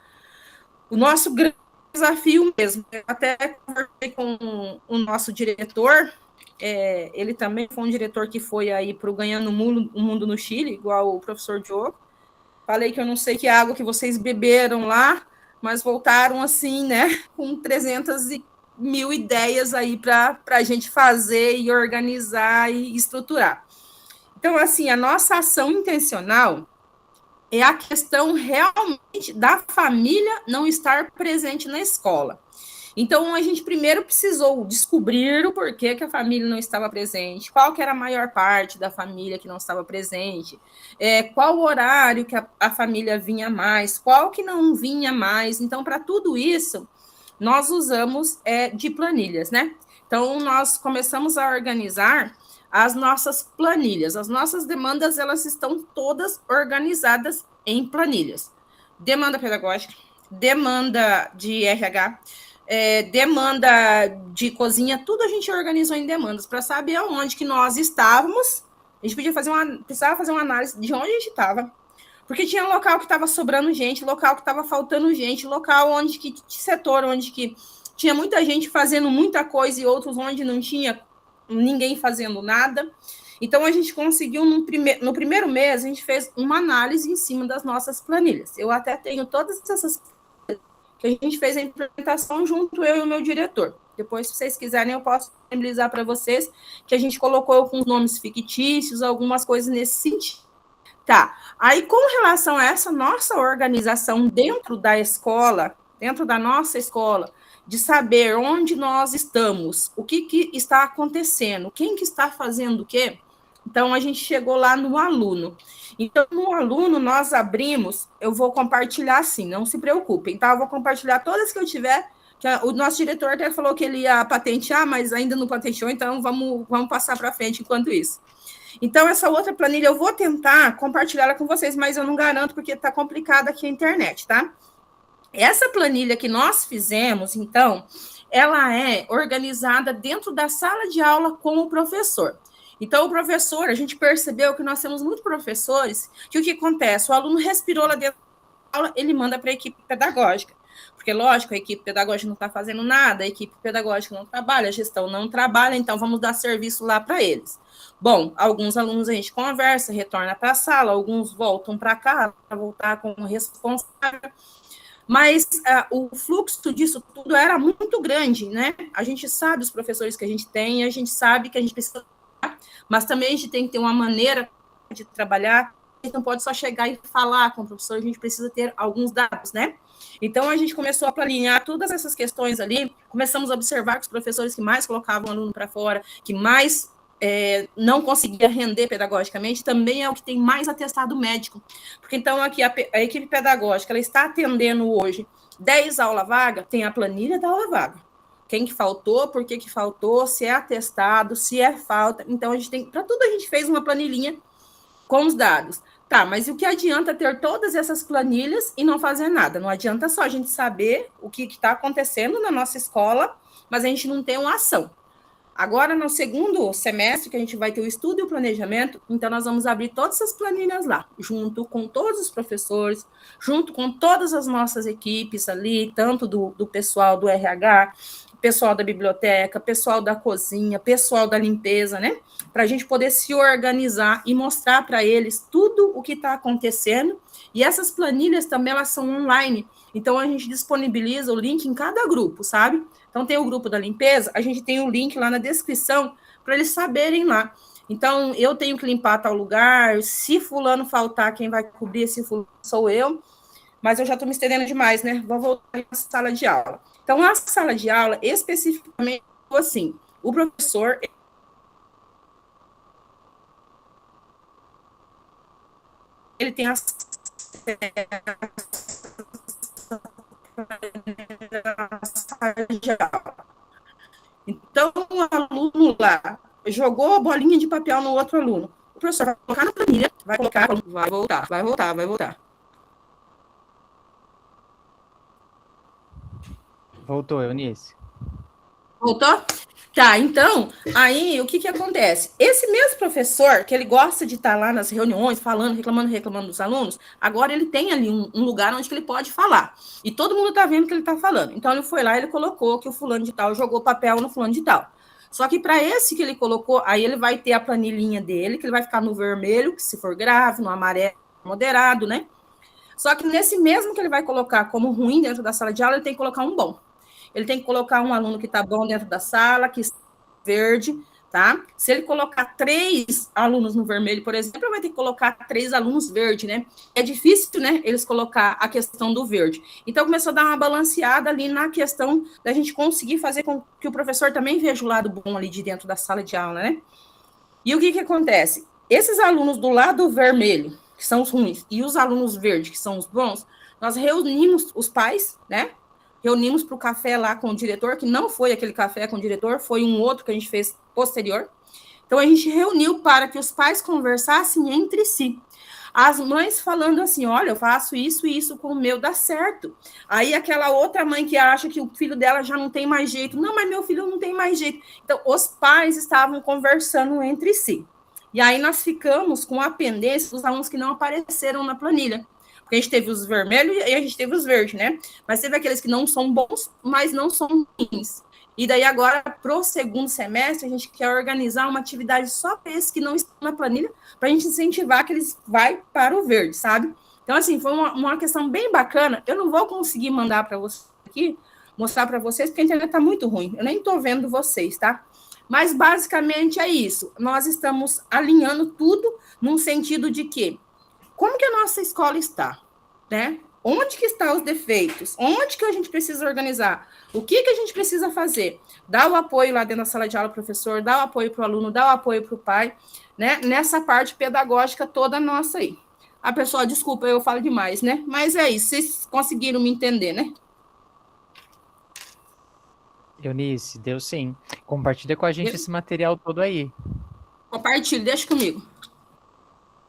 grande desafio mesmo. Eu até conversei com o nosso diretor, ele também foi um diretor que foi aí para o Ganhando o Mundo no Chile, igual o professor Diogo. Falei que eu não sei que água que vocês beberam lá, mas voltaram assim, né, com 300.000 ideias aí para a gente fazer e organizar e estruturar. Então, assim, a nossa ação intencional, é a questão realmente da família não estar presente na escola. Então, a gente primeiro precisou descobrir o porquê que a família não estava presente, qual que era a maior parte da família que não estava presente, qual o horário que a família vinha mais, qual que não vinha mais. Então, para tudo isso, nós usamos de planilhas, né? Então, nós começamos a organizar as nossas planilhas. As nossas demandas, elas estão todas organizadas em planilhas. Demanda pedagógica, demanda de RH, demanda de cozinha, tudo a gente organizou em demandas para saber aonde que nós estávamos. A gente precisava fazer uma análise de onde a gente estava, porque tinha local que estava sobrando gente, local que estava faltando gente, local onde que setor onde que tinha muita gente fazendo muita coisa e outros onde não tinha ninguém fazendo nada. Então, a gente conseguiu, no primeiro mês, a gente fez uma análise em cima das nossas planilhas. Eu até tenho todas essas que a gente fez a implementação junto eu e o meu diretor. Depois, se vocês quiserem, eu posso disponibilizar para vocês que a gente colocou alguns nomes fictícios, algumas coisas nesse sentido. Tá, aí com relação a essa nossa organização dentro da escola, dentro da nossa escola, de saber onde nós estamos, o que está acontecendo, quem que está fazendo o quê, então a gente chegou lá no aluno. Então, no aluno, nós abrimos, eu vou compartilhar assim, não se preocupem, tá? Eu vou compartilhar todas que eu tiver, que o nosso diretor até falou que ele ia patentear, mas ainda não patenteou, então vamos passar para frente enquanto isso. Então, essa outra planilha, eu vou tentar compartilhar ela com vocês, mas eu não garanto, porque está complicada aqui a internet, tá? Essa planilha que nós fizemos, então, ela é organizada dentro da sala de aula com o professor. Então, o professor, a gente percebeu que nós temos muitos professores que o que acontece? O aluno respirou lá dentro da aula, ele manda para a equipe pedagógica. Porque, lógico, a equipe pedagógica não está fazendo nada, a equipe pedagógica não trabalha, a gestão não trabalha, então vamos dar serviço lá para eles. Bom, alguns alunos a gente conversa, retorna para a sala, alguns voltam para cá, para voltar com o responsável. Mas o fluxo disso tudo era muito grande, né? A gente sabe os professores que a gente tem, a gente sabe que a gente precisa, mas também a gente tem que ter uma maneira de trabalhar, a gente não pode só chegar e falar com o professor, a gente precisa ter alguns dados, né? Então, a gente começou a planejar todas essas questões ali, começamos a observar que os professores que mais colocavam o aluno para fora, que mais não conseguia render pedagogicamente, também é o que tem mais atestado médico. Porque, então, aqui a equipe pedagógica, ela está atendendo hoje 10 aulas vagas, tem a planilha da aula vaga. Quem que faltou, por que faltou, se é atestado, se é falta. Então, a gente tem, para tudo a gente fez uma planilhinha com os dados. Tá, mas o que adianta ter todas essas planilhas e não fazer nada? Não adianta só a gente saber o que está acontecendo na nossa escola, mas a gente não tem uma ação. Agora, no segundo semestre, que a gente vai ter o estudo e o planejamento, então nós vamos abrir todas essas planilhas lá, junto com todos os professores, junto com todas as nossas equipes ali, tanto do pessoal do RH, pessoal da biblioteca, pessoal da cozinha, pessoal da limpeza, né? Para a gente poder se organizar e mostrar para eles tudo o que está acontecendo. E essas planilhas também, elas são online. Então, a gente disponibiliza o link em cada grupo, sabe? Então, tem o grupo da limpeza, a gente tem o link lá na descrição para eles saberem lá. Então, eu tenho que limpar tal lugar, se fulano faltar, quem vai cobrir esse fulano sou eu. Mas eu já estou me estendendo demais, né? Vou voltar para a sala de aula. Então, a sala de aula, especificamente, assim, o professor... ele tem acesso à sala de aula. Então, o aluno lá jogou a bolinha de papel no outro aluno. O professor vai colocar na planilha, vai colocar, vai voltar, vai voltar, vai voltar. Voltou, Eunice. Voltou? Tá, então, aí o que acontece? Esse mesmo professor, que ele gosta de estar lá nas reuniões, falando, reclamando dos alunos, agora ele tem ali um lugar onde que ele pode falar. E todo mundo tá vendo o que ele tá falando. Então, ele foi lá e ele colocou que o fulano de tal jogou papel no fulano de tal. Só que para esse que ele colocou, aí ele vai ter a planilhinha dele, que ele vai ficar no vermelho, que se for grave, no amarelo, moderado, né? Só que nesse mesmo que ele vai colocar como ruim dentro da sala de aula, ele tem que colocar um bom. Ele tem que colocar um aluno que está bom dentro da sala, que está verde, tá? Se ele colocar 3 alunos no vermelho, por exemplo, ele vai ter que colocar 3 alunos verde, né? É difícil, né, eles colocar a questão do verde. Então, começou a dar uma balanceada ali na questão da gente conseguir fazer com que o professor também veja o lado bom ali de dentro da sala de aula, né? E o que que acontece? Esses alunos do lado vermelho, que são os ruins, e os alunos verdes, que são os bons, nós reunimos os pais, né? Reunimos para o café lá com o diretor, que não foi aquele café com o diretor, foi um outro que a gente fez posterior. Então, a gente reuniu para que os pais conversassem entre si. As mães falando assim, olha, eu faço isso e isso com o meu, dá certo. Aí, aquela outra mãe que acha que o filho dela já não tem mais jeito. Não, mas meu filho não tem mais jeito. Então, os pais estavam conversando entre si. E aí, nós ficamos com a pendência dos alunos que não apareceram na planilha. Porque a gente teve os vermelhos e a gente teve os verdes, né? Mas teve aqueles que não são bons, mas não são ruins. E daí agora, para o segundo semestre, a gente quer organizar uma atividade só para esses que não estão na planilha, para a gente incentivar que eles vão para o verde, sabe? Então, assim, foi uma questão bem bacana. Eu não vou conseguir mandar para vocês aqui, mostrar para vocês, porque a internet está muito ruim. Eu nem estou vendo vocês, tá? Mas, basicamente, é isso. Nós estamos alinhando tudo num sentido de que como que a nossa escola está, né? Onde que estão os defeitos? Onde que a gente precisa organizar? O que que a gente precisa fazer? Dar o apoio lá dentro da sala de aula, professor, dar o apoio para o aluno, dar o apoio para o pai, né? Nessa parte pedagógica toda nossa aí. A pessoa, desculpa, eu falo demais, né? Mas é isso, vocês conseguiram me entender, né? Eunice, deu sim. Compartilha com a gente esse material todo aí. Compartilhe, deixa comigo.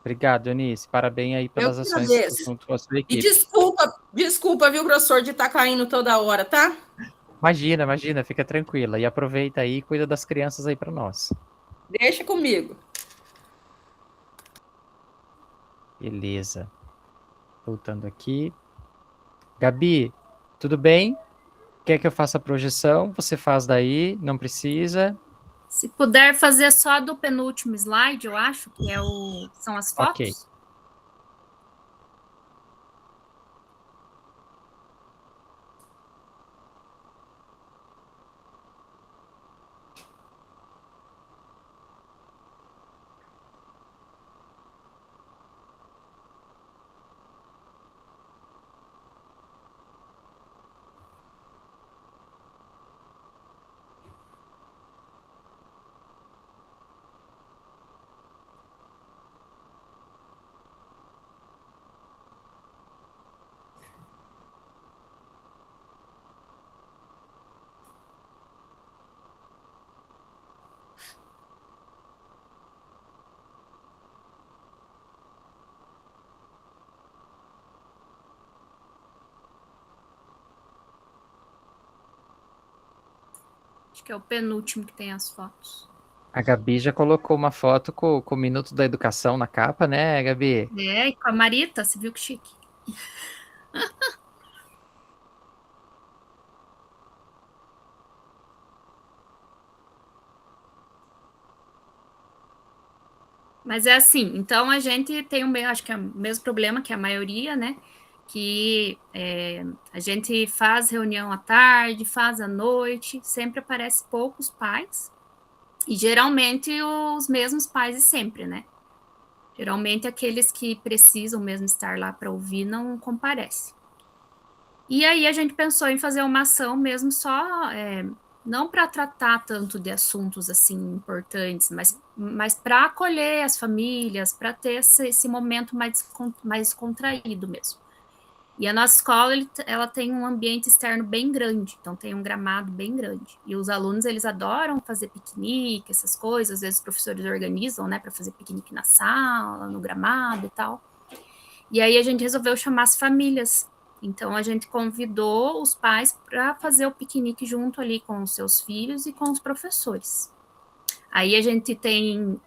Obrigado, Eunice. Parabéns aí pelas ações junto com a sua equipe. E desculpa, viu, professor, de estar caindo toda hora, tá? Imagina, fica tranquila. E aproveita aí e cuida das crianças aí para nós. Deixa comigo. Beleza. Voltando aqui. Gabi, tudo bem? Quer que eu faça a projeção? Você faz daí, não precisa. Se puder fazer só do penúltimo slide, eu acho, que são as fotos. Ok. Acho que é o penúltimo que tem as fotos. A Gabi já colocou uma foto com o Minuto da Educação na capa, né, Gabi? É, e com a Marita, você viu que chique. Mas é assim, então a gente tem acho que é o mesmo problema que a maioria, né? Que a gente faz reunião à tarde, faz à noite, sempre aparece poucos pais, e geralmente os mesmos pais e sempre, né? Geralmente aqueles que precisam mesmo estar lá para ouvir não comparecem. E aí a gente pensou em fazer uma ação mesmo só, não para tratar tanto de assuntos assim importantes, mas para acolher as famílias, para ter esse momento mais contraído mesmo. E a nossa escola, ela tem um ambiente externo bem grande, então tem um gramado bem grande. E os alunos, eles adoram fazer piquenique, essas coisas, às vezes os professores organizam, né, para fazer piquenique na sala, no gramado e tal. E aí a gente resolveu chamar as famílias. Então a gente convidou os pais para fazer o piquenique junto ali com os seus filhos e com os professores. Aí a gente tem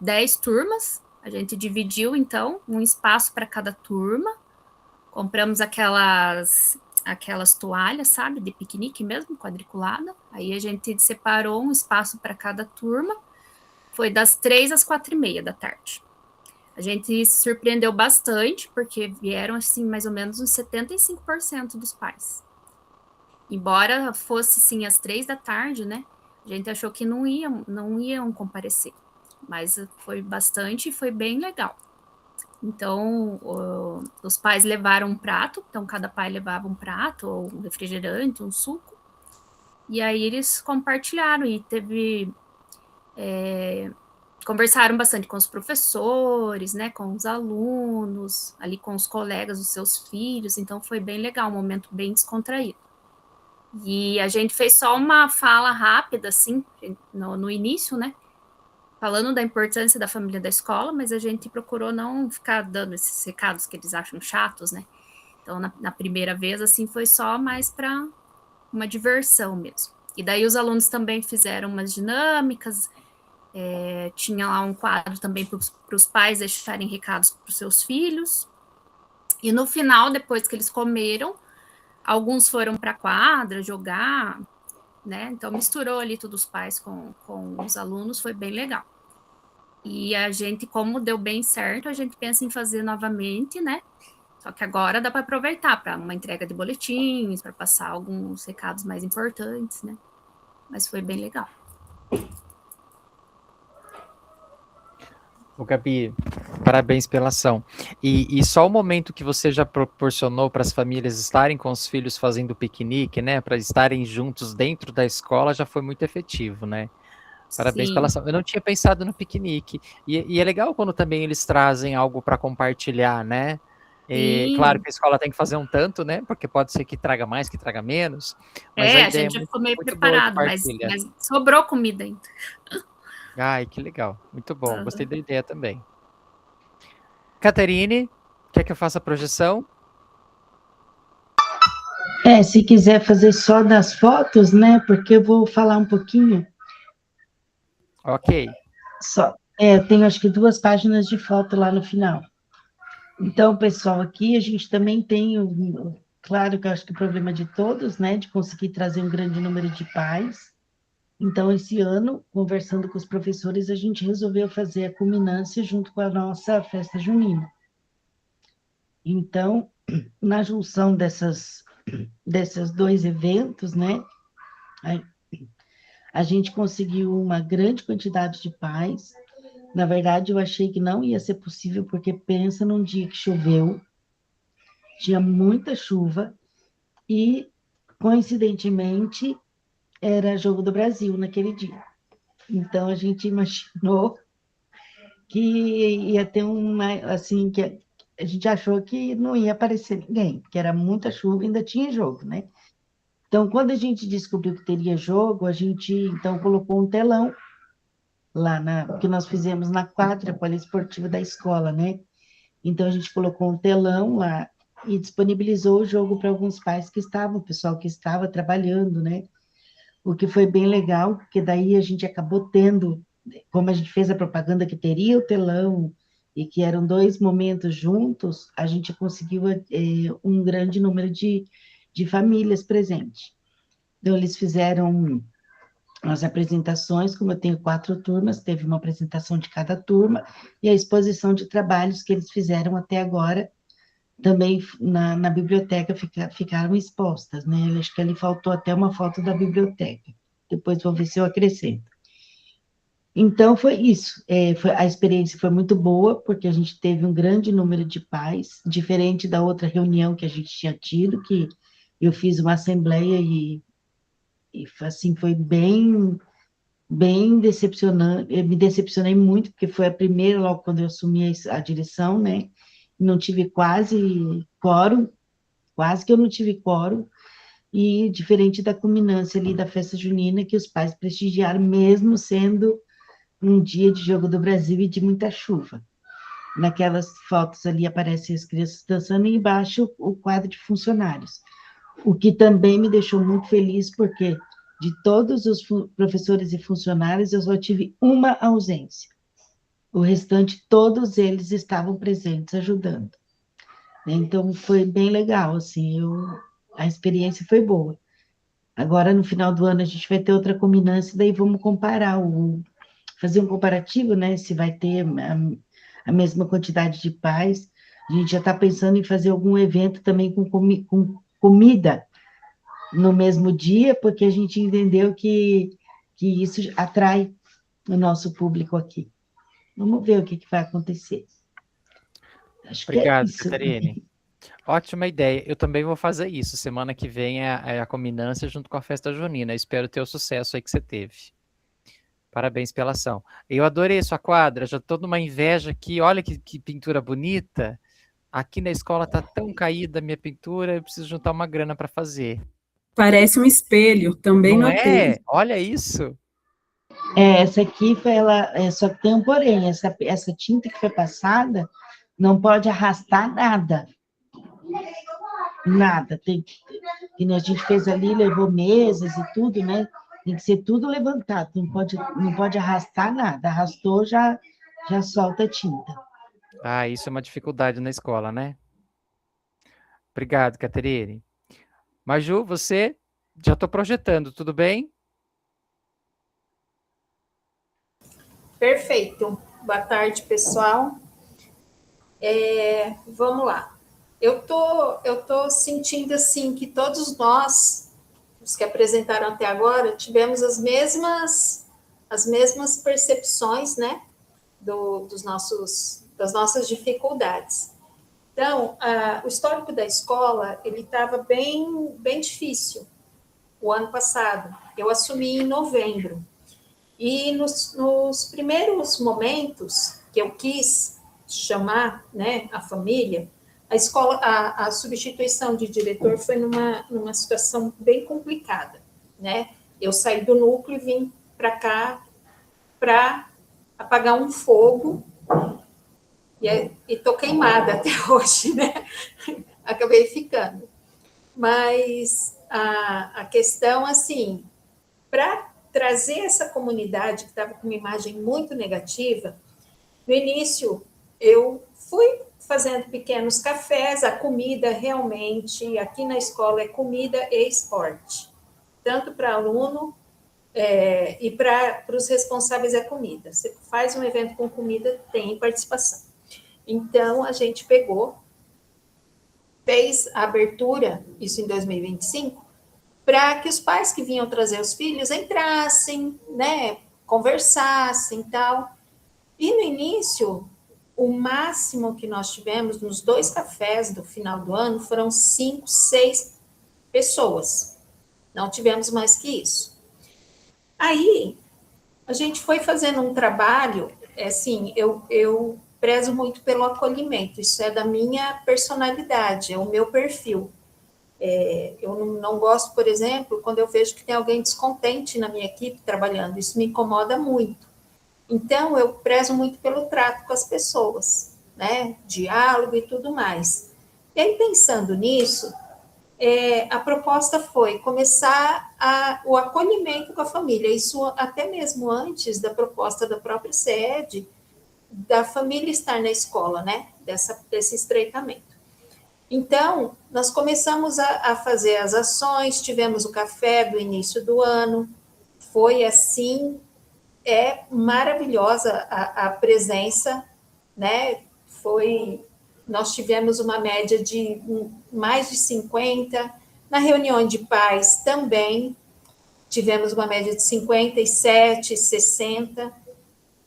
10 turmas, a gente dividiu, então, um espaço para cada turma. Compramos aquelas toalhas, sabe, de piquenique mesmo, quadriculada. Aí a gente separou um espaço para cada turma. Foi das 3 às 4h30 da tarde. A gente se surpreendeu bastante, porque vieram, assim, mais ou menos uns 75% dos pais. Embora fosse, sim, às 3 da tarde, né, A gente achou que não iam comparecer, mas foi bastante e foi bem legal. Então, os pais levaram um prato, então cada pai levava um prato, ou um refrigerante, um suco, e aí eles compartilharam, e conversaram bastante com os professores, né, com os alunos, ali com os colegas dos seus filhos, então foi bem legal, um momento bem descontraído. E a gente fez só uma fala rápida, assim, no início, né, falando da importância da família da escola, mas a gente procurou não ficar dando esses recados que eles acham chatos, né, então na primeira vez, assim, foi só mais para uma diversão mesmo. E daí os alunos também fizeram umas dinâmicas, tinha lá um quadro também para os pais deixarem recados para os seus filhos. E no final, depois que eles comeram, alguns foram para a quadra jogar, né? Então misturou ali todos os pais com os alunos, foi bem legal. E a gente, como deu bem certo, a gente pensa em fazer novamente, né? Só que agora dá para aproveitar para uma entrega de boletins, para passar alguns recados mais importantes, né? Mas foi bem legal. Ô, Gabi, parabéns pela ação. E só o momento que você já proporcionou para as famílias estarem com os filhos fazendo piquenique, né, para estarem juntos dentro da escola, já foi muito efetivo, né? Parabéns pela ação. Eu não tinha pensado no piquenique. E é legal quando também eles trazem algo para compartilhar, né? Claro que a escola tem que fazer um tanto, né? Porque pode ser que traga mais, que traga menos. Mas a ideia gente já ficou meio muito boa de preparado, mas sobrou comida ainda. Ai, que legal. Muito bom. Gostei da ideia também. Caterine, quer que eu faça a projeção? Se quiser fazer só das fotos, né? Porque eu vou falar um pouquinho. Ok. Só. Tenho acho que 2 páginas de foto lá no final. Então, pessoal, aqui a gente também tem, claro que eu acho que o problema de todos, né? De conseguir trazer um grande número de pais. Então, esse ano, conversando com os professores, a gente resolveu fazer a culminância junto com a nossa festa junina. Então, na junção desses 2 eventos, né, a gente conseguiu uma grande quantidade de pais. Na verdade, eu achei que não ia ser possível, porque pensa num dia que choveu, tinha muita chuva, e, coincidentemente, era Jogo do Brasil naquele dia. Então, a gente imaginou que ia ter assim, que a gente achou que não ia aparecer ninguém, porque era muita chuva e ainda tinha jogo, né? Então, quando a gente descobriu que teria jogo, a gente, então, colocou um telão lá que nós fizemos na quadra poliesportiva da escola, né? Então, a gente colocou um telão lá e disponibilizou o jogo para alguns pais o pessoal que estava trabalhando, né? O que foi bem legal, porque daí a gente acabou tendo, como a gente fez a propaganda que teria o telão, e que eram 2 momentos juntos, a gente conseguiu um grande número de famílias presentes. Então, eles fizeram as apresentações, como eu tenho 4 turmas, teve uma apresentação de cada turma, e a exposição de trabalhos que eles fizeram até agora, também na biblioteca ficaram expostas, né? Acho que ali faltou até uma foto da biblioteca. Depois vou ver se eu acrescento. Então, foi isso. A experiência foi muito boa, porque a gente teve um grande número de pais, diferente da outra reunião que a gente tinha tido, que eu fiz uma assembleia e assim, foi bem decepcionante. Eu me decepcionei muito, porque foi a primeira, logo quando eu assumi a direção, né? Não tive quase quórum, quase que eu não tive quórum, e diferente da culminância ali da festa junina, que os pais prestigiaram, mesmo sendo um dia de Jogo do Brasil e de muita chuva. Naquelas fotos ali aparecem as crianças dançando, e embaixo o quadro de funcionários. O que também me deixou muito feliz, porque de todos os professores e funcionários, eu só tive uma ausência. O restante, todos eles estavam presentes, ajudando. Então, foi bem legal, assim, a experiência foi boa. Agora, no final do ano, a gente vai ter outra culminância, daí vamos comparar, fazer um comparativo, né, se vai ter a mesma quantidade de pais. A gente já está pensando em fazer algum evento também com comida no mesmo dia, porque a gente entendeu que que isso atrai o nosso público aqui. Vamos ver o que vai acontecer. Acho Obrigado, que é isso. Catarine. Ótima ideia. Eu também vou fazer isso. Semana que vem é a culminância junto com a festa junina. Espero ter o sucesso aí que você teve. Parabéns pela ação. Eu adorei sua quadra, já estou numa inveja aqui. Olha que pintura bonita. Aqui na escola está tão caída a minha pintura, eu preciso juntar uma grana para fazer. Parece um espelho, também Não notei. é? Olha isso. Essa aqui foi só que tem um porém, essa tinta que foi passada não pode arrastar nada. Nada. Que a gente fez ali, levou mesas e tudo, né? Tem que ser tudo levantado, não pode arrastar nada. Arrastou, já solta a tinta. Ah, isso é uma dificuldade na escola, né? Obrigado, Caterine. Maju, você? Já estou projetando, tudo bem? Perfeito. Boa tarde, pessoal. Vamos lá. Eu tô sentindo assim que todos nós, os que apresentaram até agora, tivemos as mesmas percepções, né, das nossas dificuldades. Então, o histórico da escola, ele estava bem difícil o ano passado. Eu assumi em novembro. E nos primeiros momentos que eu quis chamar, né, a família, a escola, a substituição de diretor foi numa situação bem complicada, né? Eu saí do núcleo e vim para cá para apagar um fogo e estou queimada até hoje, né? Acabei ficando. Mas a questão, assim, para trazer essa comunidade que estava com uma imagem muito negativa, no início eu fui fazendo pequenos cafés, a comida realmente, aqui na escola é comida e esporte, tanto para aluno e para os responsáveis é comida. Você faz um evento com comida, tem participação. Então, a gente fez a abertura, isso em 2025, para que os pais que vinham trazer os filhos entrassem, né, conversassem e tal. E no início, o máximo que nós tivemos nos 2 cafés do final do ano foram 5, 6 pessoas. Não tivemos mais que isso. Aí, a gente foi fazendo um trabalho, assim, eu prezo muito pelo acolhimento, isso é da minha personalidade, é o meu perfil. Eu não gosto, por exemplo, quando eu vejo que tem alguém descontente na minha equipe trabalhando, isso me incomoda muito. Então, eu prezo muito pelo trato com as pessoas, né? Diálogo e tudo mais. E aí, pensando nisso, a proposta foi começar o acolhimento com a família, isso até mesmo antes da proposta da própria sede, da família estar na escola, né? Desse estreitamento. Então, nós começamos a fazer as ações, tivemos o café do início do ano, foi assim, maravilhosa a presença, né? Nós tivemos uma média de mais de 50, na reunião de pais também, tivemos uma média de 57, 60.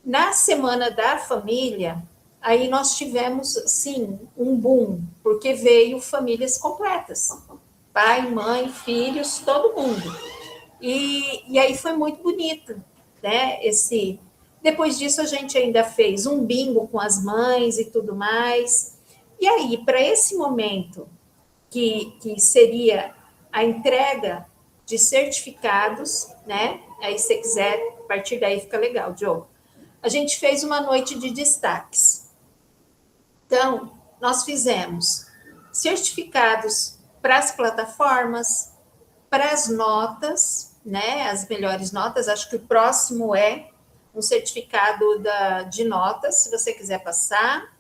Na semana da família, aí nós tivemos, sim, um boom, porque veio famílias completas, pai, mãe, filhos, todo mundo. E aí foi muito bonito, né? Depois disso, a gente ainda fez um bingo com as mães e tudo mais. E aí, para esse momento, que seria a entrega de certificados, né? Aí, se você quiser, a partir daí fica legal, Diogo. A gente fez uma noite de destaques. Então, nós fizemos certificados para as plataformas, para as notas, né, as melhores notas. Acho que o próximo é um certificado de notas, se você quiser passar.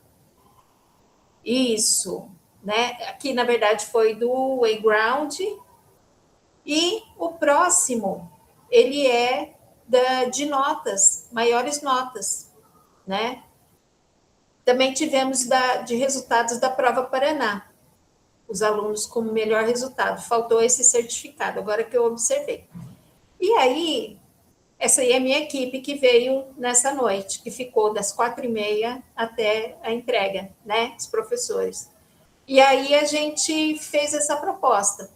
Isso, né? Aqui, na verdade, foi do Wayground. E o próximo, ele é de notas, maiores notas, né? Também tivemos de resultados da Prova Paraná, os alunos com melhor resultado. Faltou esse certificado, agora que eu observei. E aí, essa aí é a minha equipe que veio nessa noite, que ficou das 4h30 até a entrega, né, os professores. E aí a gente fez essa proposta.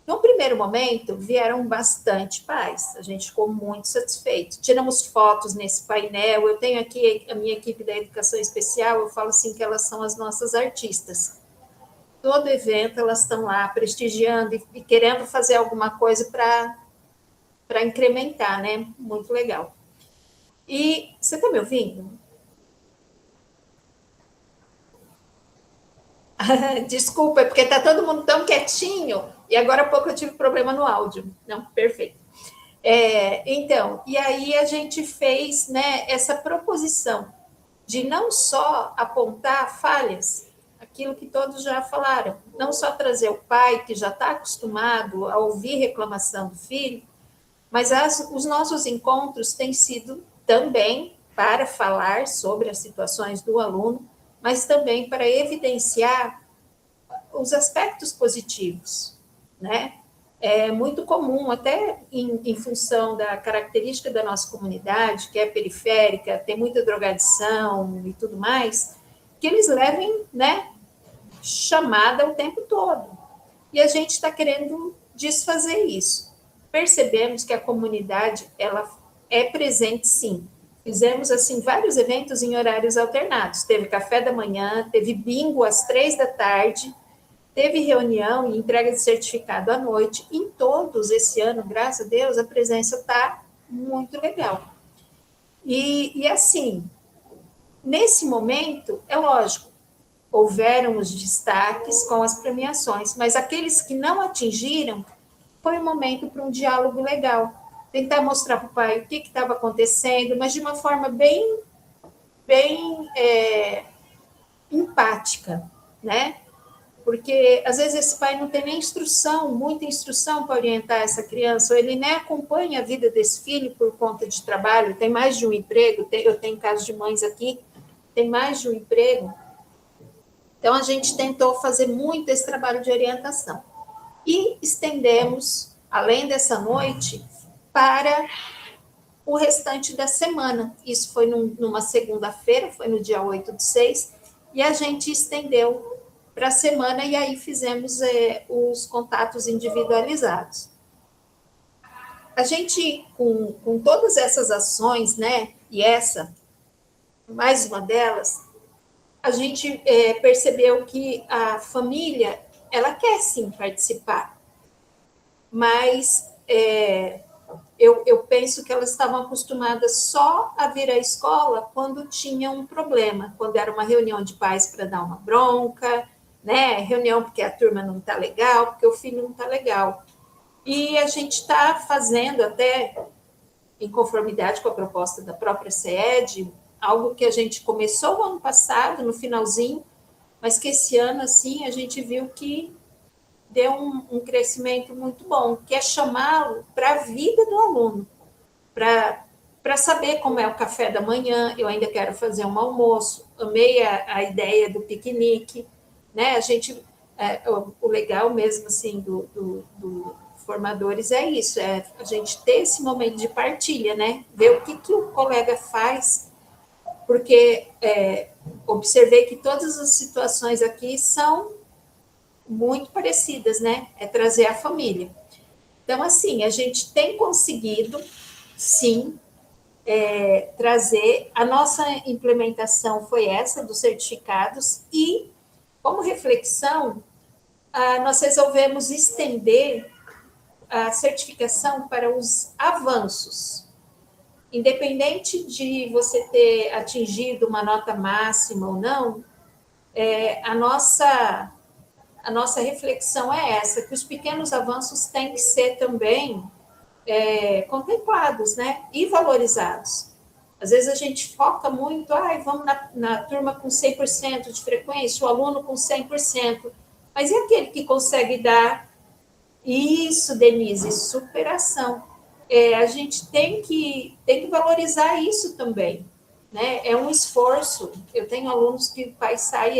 No primeiro momento, vieram bastante pais, a gente ficou muito satisfeito. Tiramos fotos nesse painel, eu tenho aqui a minha equipe da educação especial, eu falo assim que elas são as nossas artistas. Todo evento elas estão lá prestigiando e querendo fazer alguma coisa para incrementar, né? Muito legal. E você está me ouvindo? Desculpa, é porque está todo mundo tão quietinho e agora há pouco eu tive problema no áudio. Não, perfeito. Então, e aí a gente fez, né, essa proposição de não só apontar falhas, aquilo que todos já falaram, não só trazer o pai que já está acostumado a ouvir reclamação do filho, mas os nossos encontros têm sido também para falar sobre as situações do aluno, mas também para evidenciar os aspectos positivos, né? É muito comum, até em função da característica da nossa comunidade, que é periférica, tem muita drogadição e tudo mais, que eles levem, né, chamada o tempo todo. E a gente está querendo desfazer isso. Percebemos que a comunidade, ela é presente, sim. Fizemos, assim, vários eventos em horários alternados. Teve café da manhã, teve bingo às 15h, teve reunião e entrega de certificado à noite. Em todos esse ano, graças a Deus, a presença está muito legal. E assim, nesse momento, é lógico, houveram os destaques com as premiações, mas aqueles que não atingiram, foi um momento para um diálogo legal. Tentar mostrar para o pai o que estava acontecendo, mas de uma forma bem empática, né? Porque, às vezes, esse pai não tem nem muita instrução para orientar essa criança, ou ele nem acompanha a vida desse filho por conta de trabalho, tem mais de um emprego, eu tenho casos de mães aqui, tem mais de um emprego. Então, a gente tentou fazer muito esse trabalho de orientação. E estendemos, além dessa noite, para o restante da semana. Isso foi numa segunda-feira, foi no dia 8/6, e a gente estendeu para a semana, e aí fizemos os contatos individualizados. A gente, com todas essas ações, né, e essa, mais uma delas, a gente percebeu que a família, ela quer sim participar, mas eu penso que elas estavam acostumadas só a vir à escola quando tinha um problema, quando era uma reunião de pais para dar uma bronca, né? Reunião porque a turma não está legal, porque o filho não está legal. E a gente está fazendo, até em conformidade com a proposta da própria CED, algo que a gente começou o ano passado, no finalzinho, mas que esse ano, assim, a gente viu que deu um crescimento muito bom, que é chamá-lo para a vida do aluno, para saber como é o café da manhã. Eu ainda quero fazer um almoço, amei a ideia do piquenique, né? A gente, o legal mesmo, assim, do formadores é isso, é a gente ter esse momento de partilha, né? Ver o que o colega faz, porque observei que todas as situações aqui são muito parecidas, né? É trazer a família. Então, assim, a gente tem conseguido, sim, trazer. A nossa implementação foi essa, dos certificados, e, como reflexão, nós resolvemos estender a certificação para os avanços. Independente de você ter atingido uma nota máxima ou não, a nossa reflexão é essa, que os pequenos avanços têm que ser também contemplados, né, e valorizados. Às vezes a gente foca muito, vamos na turma com 100% de frequência, o aluno com 100%, mas e aquele que consegue dar isso, Denise, superação? A gente tem que valorizar isso também, né? É um esforço. Eu tenho alunos que o pai sai,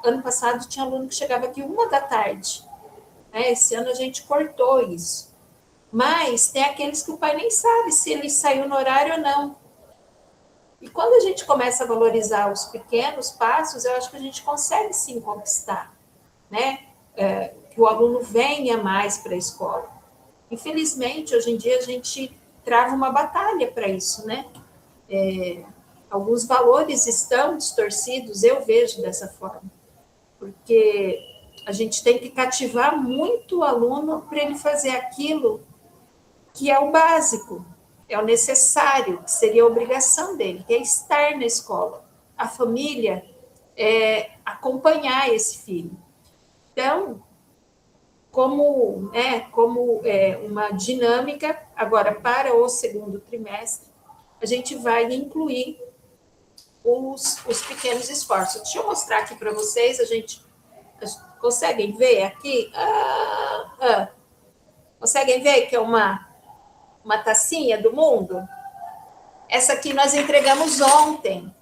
ano passado tinha aluno que chegava aqui 1h da tarde, né? Esse ano a gente cortou isso. Mas tem aqueles que o pai nem sabe se ele saiu no horário ou não. E quando a gente começa a valorizar os pequenos passos, eu acho que a gente consegue sim conquistar, né? Que o aluno venha mais para a escola. Infelizmente, hoje em dia, a gente trava uma batalha para isso, né? Alguns valores estão distorcidos, eu vejo dessa forma, porque a gente tem que cativar muito o aluno para ele fazer aquilo que é o básico, é o necessário, que seria a obrigação dele, que é estar na escola. A família acompanhar esse filho. Então, como uma dinâmica, agora para o segundo trimestre, a gente vai incluir os pequenos esforços. Deixa eu mostrar aqui para vocês, conseguem ver aqui? Conseguem ver que é uma tacinha do mundo? Essa aqui nós entregamos ontem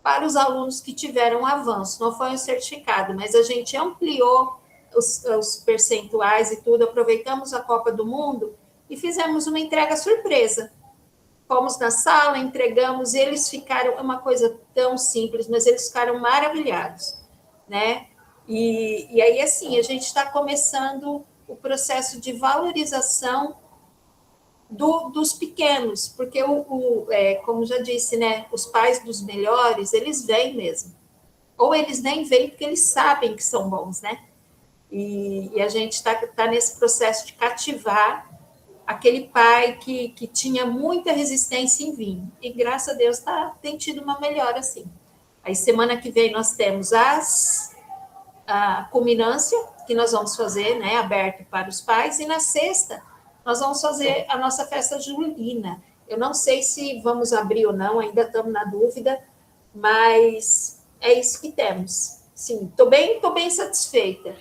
para os alunos que tiveram avanço, não foi um certificado, mas a gente ampliou os percentuais e tudo, aproveitamos a Copa do Mundo e fizemos uma entrega surpresa. Fomos na sala, entregamos, e eles ficaram, é uma coisa tão simples, mas eles ficaram maravilhados, né? E aí, assim, a gente está começando o processo de valorização dos pequenos, porque, como já disse, né, os pais dos melhores, eles vêm mesmo. Ou eles nem vêm porque eles sabem que são bons, né? E a gente está nesse processo de cativar aquele pai que tinha muita resistência em vir. E, graças a Deus, tem tido uma melhora, assim. Aí, semana que vem, nós temos a culminância, que nós vamos fazer, né, aberto para os pais, e na sexta, nós vamos fazer a nossa festa julina. Eu não sei se vamos abrir ou não, ainda estamos na dúvida, mas é isso que temos. Sim, estou bem satisfeita.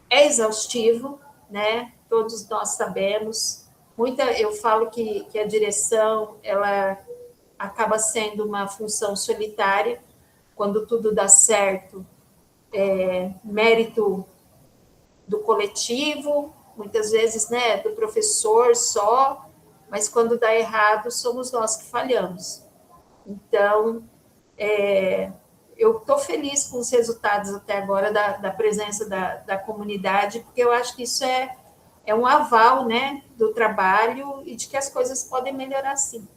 É exaustivo, né? Todos nós sabemos. Eu falo que a direção, ela acaba sendo uma função solitária. Quando tudo dá certo, mérito do coletivo, muitas vezes, né, do professor só, mas quando dá errado, somos nós que falhamos. Então, eu estou feliz com os resultados até agora da presença da comunidade, porque eu acho que isso é um aval, né, do trabalho e de que as coisas podem melhorar sim.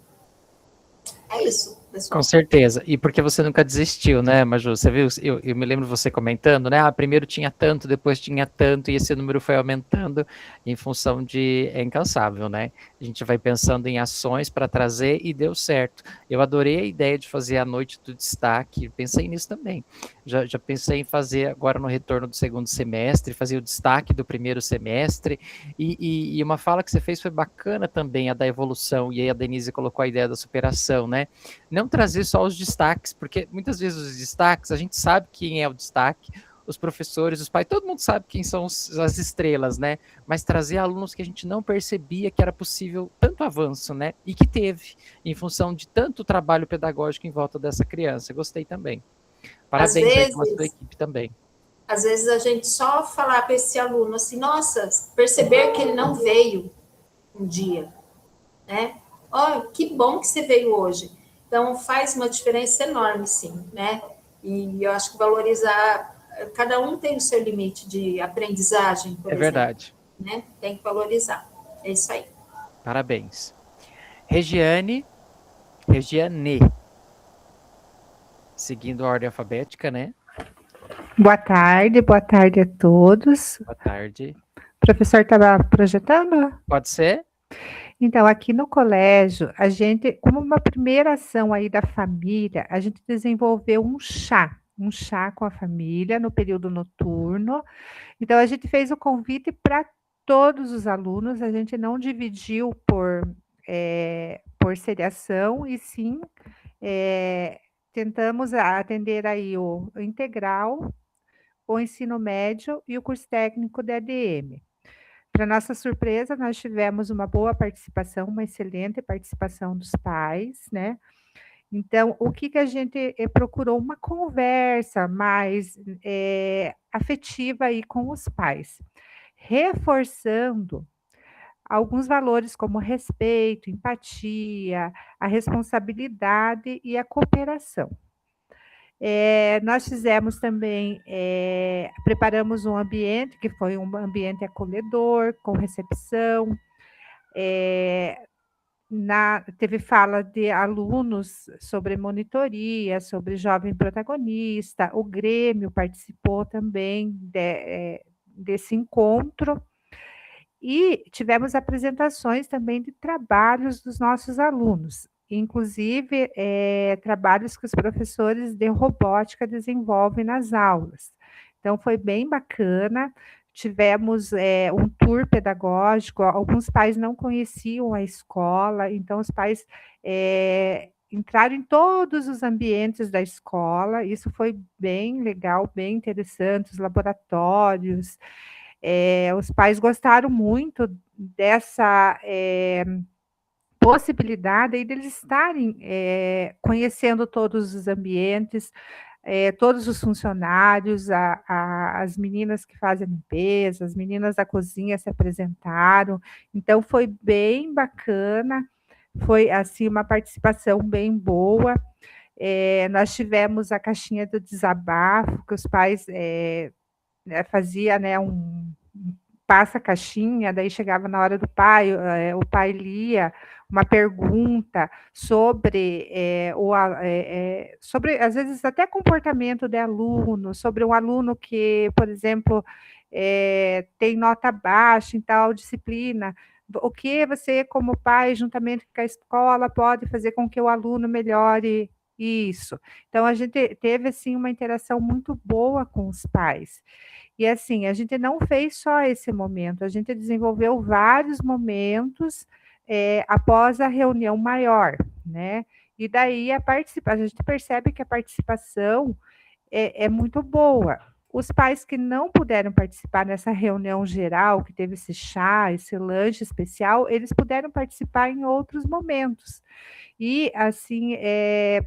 É isso, pessoal. Com certeza. E porque você nunca desistiu, né, Maju? Você viu? Eu me lembro você comentando, né? Primeiro tinha tanto, depois tinha tanto, e esse número foi aumentando em função de... É incansável, né? A gente vai pensando em ações para trazer e deu certo. Eu adorei a ideia de fazer a noite do destaque, pensei nisso também. Já pensei em fazer agora no retorno do segundo semestre, fazer o destaque do primeiro semestre, e uma fala que você fez foi bacana também, a da evolução, e aí a Denise colocou a ideia da superação, né? Não trazer só os destaques, porque muitas vezes os destaques, a gente sabe quem é o destaque, os professores, os pais, todo mundo sabe quem são as estrelas, né? Mas trazer alunos que a gente não percebia que era possível tanto avanço, né? E que teve, em função de tanto trabalho pedagógico em volta dessa criança. Gostei também. Parabéns aí com a sua equipe também. Às vezes a gente só falar para esse aluno assim, nossa, perceber que ele não veio um dia, né? Que bom que você veio hoje. Então, faz uma diferença enorme, sim, né? E eu acho que valorizar... Cada um tem o seu limite de aprendizagem, por exemplo. Verdade. Né? Tem que valorizar. É isso aí. Parabéns. Regiane. Seguindo a ordem alfabética, né? Boa tarde a todos. Boa tarde. O professor estava projetando? Pode ser? Então, aqui no colégio, a gente, como uma primeira ação aí da família, a gente desenvolveu um chá com a família no período noturno. Então, a gente fez o convite para todos os alunos, a gente não dividiu por seriação, e sim tentamos atender aí o integral, o ensino médio e o curso técnico de ADM. Para nossa surpresa, nós tivemos uma boa participação, uma excelente participação dos pais, né? Então, o que a gente procurou? Uma conversa mais afetiva aí com os pais, reforçando alguns valores como respeito, empatia, a responsabilidade e a cooperação. Nós fizemos também, preparamos um ambiente que foi um ambiente acolhedor, com recepção, teve fala de alunos sobre monitoria, sobre jovem protagonista, o Grêmio participou também desse encontro, e tivemos apresentações também de trabalhos dos nossos alunos, inclusive trabalhos que os professores de robótica desenvolvem nas aulas. Então, foi bem bacana. Tivemos um tour pedagógico, alguns pais não conheciam a escola, então os pais entraram em todos os ambientes da escola, isso foi bem legal, bem interessante, os laboratórios. Os pais gostaram muito dessa possibilidade aí deles estarem conhecendo todos os ambientes, todos os funcionários, as meninas que fazem a limpeza, as meninas da cozinha se apresentaram, então foi bem bacana, foi assim uma participação bem boa. Nós tivemos a caixinha do desabafo, que os pais fazia, né, passa a caixinha, daí chegava na hora do pai, o pai lia uma pergunta sobre, sobre, às vezes, até comportamento de aluno, sobre um aluno que, por exemplo, tem nota baixa em tal disciplina, o que você, como pai, juntamente com a escola, pode fazer com que o aluno melhore isso. Então, a gente teve, assim, uma interação muito boa com os pais. E, assim, a gente não fez só esse momento, a gente desenvolveu vários momentos após a reunião maior, né? E daí a gente percebe que a participação é muito boa. Os pais que não puderam participar nessa reunião geral, que teve esse chá, esse lanche especial, eles puderam participar em outros momentos. E, assim,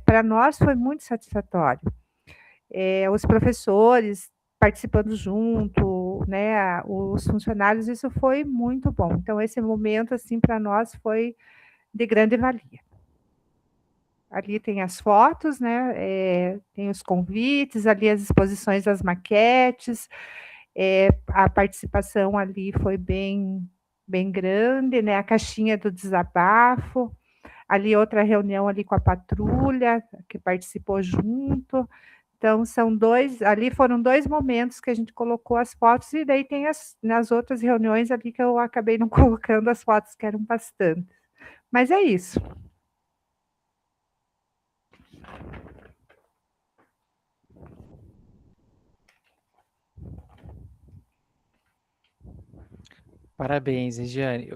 para nós foi muito satisfatório. Os professores participando junto, né, os funcionários, isso foi muito bom. Então, esse momento, assim, para nós foi de grande valia. Ali tem as fotos, né, tem os convites, ali as exposições das maquetes, a participação ali foi bem grande, né, a caixinha do desabafo, ali outra reunião ali com a patrulha, que participou junto. Então, foram 2 momentos que a gente colocou as fotos, e daí tem nas outras reuniões ali que eu acabei não colocando as fotos, que eram bastantes. Mas é isso. Parabéns, Regiane.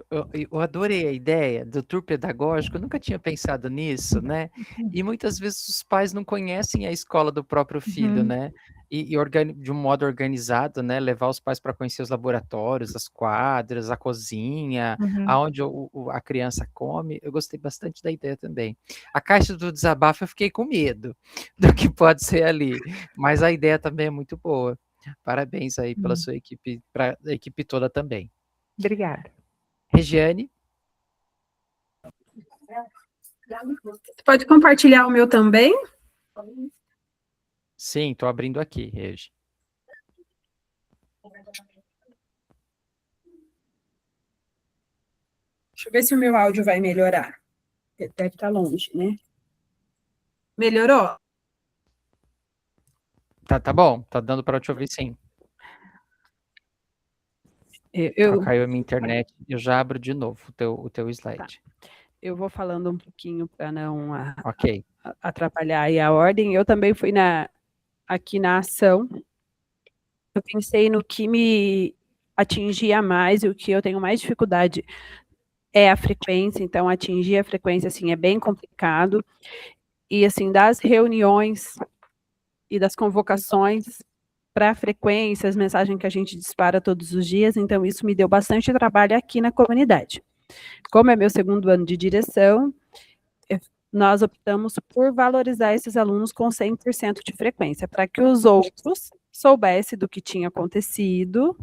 Eu adorei a ideia do tour pedagógico, eu nunca tinha pensado nisso, né? E muitas vezes os pais não conhecem a escola do próprio filho, né? E de um modo organizado, né? Levar os pais para conhecer os laboratórios, as quadras, a cozinha, aonde a criança come. Eu gostei bastante da ideia também. A caixa do desabafo eu fiquei com medo do que pode ser ali, mas a ideia também é muito boa. Parabéns aí pela sua equipe, para a equipe toda também. Obrigada. Regiane? Você pode compartilhar o meu também? Sim, estou abrindo aqui, Regi. Deixa eu ver se o meu áudio vai melhorar. Deve estar longe, né? Melhorou? Tá bom, tá dando para te ouvir, sim. Caiu a minha internet, eu já abro de novo o teu slide. Tá. Eu vou falando um pouquinho para não Ok. atrapalhar aí a ordem. Eu também fui aqui na ação. Eu pensei no que me atingia mais e o que eu tenho mais dificuldade é a frequência, então atingir a frequência assim é bem complicado. E assim, das reuniões e das convocações para a frequência, as mensagens que a gente dispara todos os dias, então isso me deu bastante trabalho aqui na comunidade. Como é meu segundo ano de direção, nós optamos por valorizar esses alunos com 100% de frequência, para que os outros soubessem do que tinha acontecido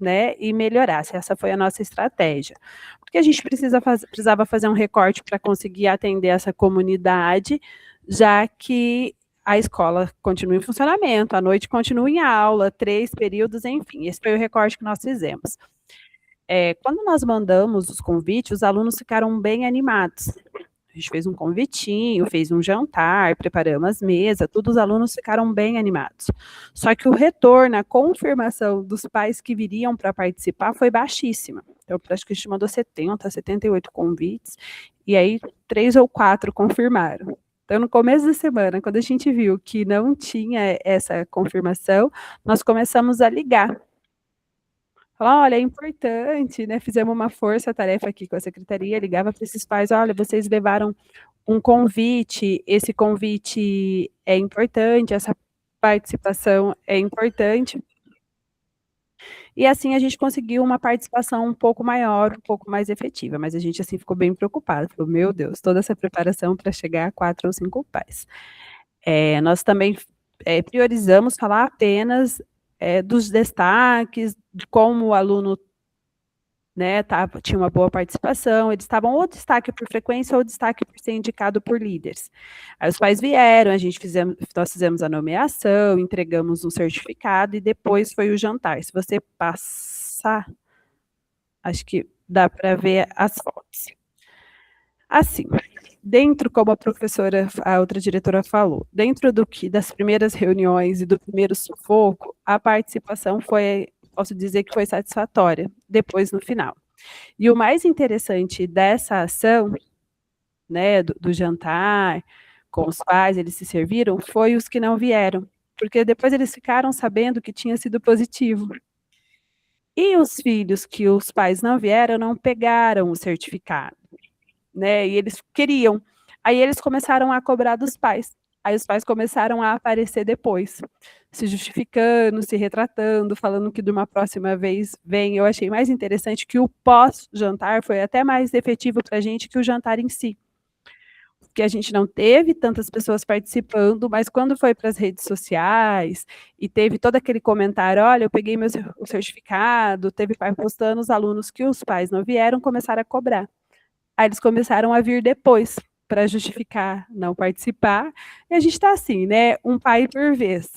né, e melhorasse. Essa foi a nossa estratégia. Porque a gente precisava fazer um recorte para conseguir atender essa comunidade, já que a escola continua em funcionamento, a noite continua em aula, 3 períodos, enfim, esse foi o recorte que nós fizemos. Quando nós mandamos os convites, os alunos ficaram bem animados. A gente fez um convitinho, fez um jantar, preparamos as mesas, todos os alunos ficaram bem animados. Só que o retorno, a confirmação dos pais que viriam para participar foi baixíssima. Então, acho que a gente mandou 70, 78 convites, e aí 3 ou 4 confirmaram. Então, no começo da semana, quando a gente viu que não tinha essa confirmação, nós começamos a ligar. Falar, olha, é importante, né? Fizemos uma força-tarefa aqui com a secretaria, ligava para esses pais, olha, vocês levaram um convite, esse convite é importante, essa participação é importante. E assim a gente conseguiu uma participação um pouco maior, um pouco mais efetiva, mas a gente assim ficou bem preocupado, falou, meu Deus, toda essa preparação para chegar a 4 ou 5 pais. Nós também priorizamos falar apenas dos destaques, de como o aluno, né, tinha uma boa participação, eles estavam ou destaque por frequência ou destaque por ser indicado por líderes. Aí os pais vieram, nós fizemos a nomeação, entregamos um certificado e depois foi o jantar. Se você passar, acho que dá para ver as fotos. Assim, dentro, como a outra diretora falou, dentro das primeiras reuniões e do primeiro sufoco, a participação posso dizer que foi satisfatória, depois no final. E o mais interessante dessa ação, né, do jantar, com os pais, eles se serviram, foi os que não vieram, porque depois eles ficaram sabendo que tinha sido positivo. E os filhos que os pais não vieram, não pegaram o certificado, né, e eles queriam. Aí eles começaram a cobrar dos pais. Aí os pais começaram a aparecer depois, se justificando, se retratando, falando que de uma próxima vez vem. Eu achei mais interessante que o pós-jantar foi até mais efetivo para a gente que o jantar em si. Porque a gente não teve tantas pessoas participando, mas quando foi para as redes sociais e teve todo aquele comentário, olha, eu peguei o certificado, teve pai postando, os alunos que os pais não vieram começaram a cobrar. Aí eles começaram a vir depois, para justificar não participar, e a gente está assim, né, um pai por vez.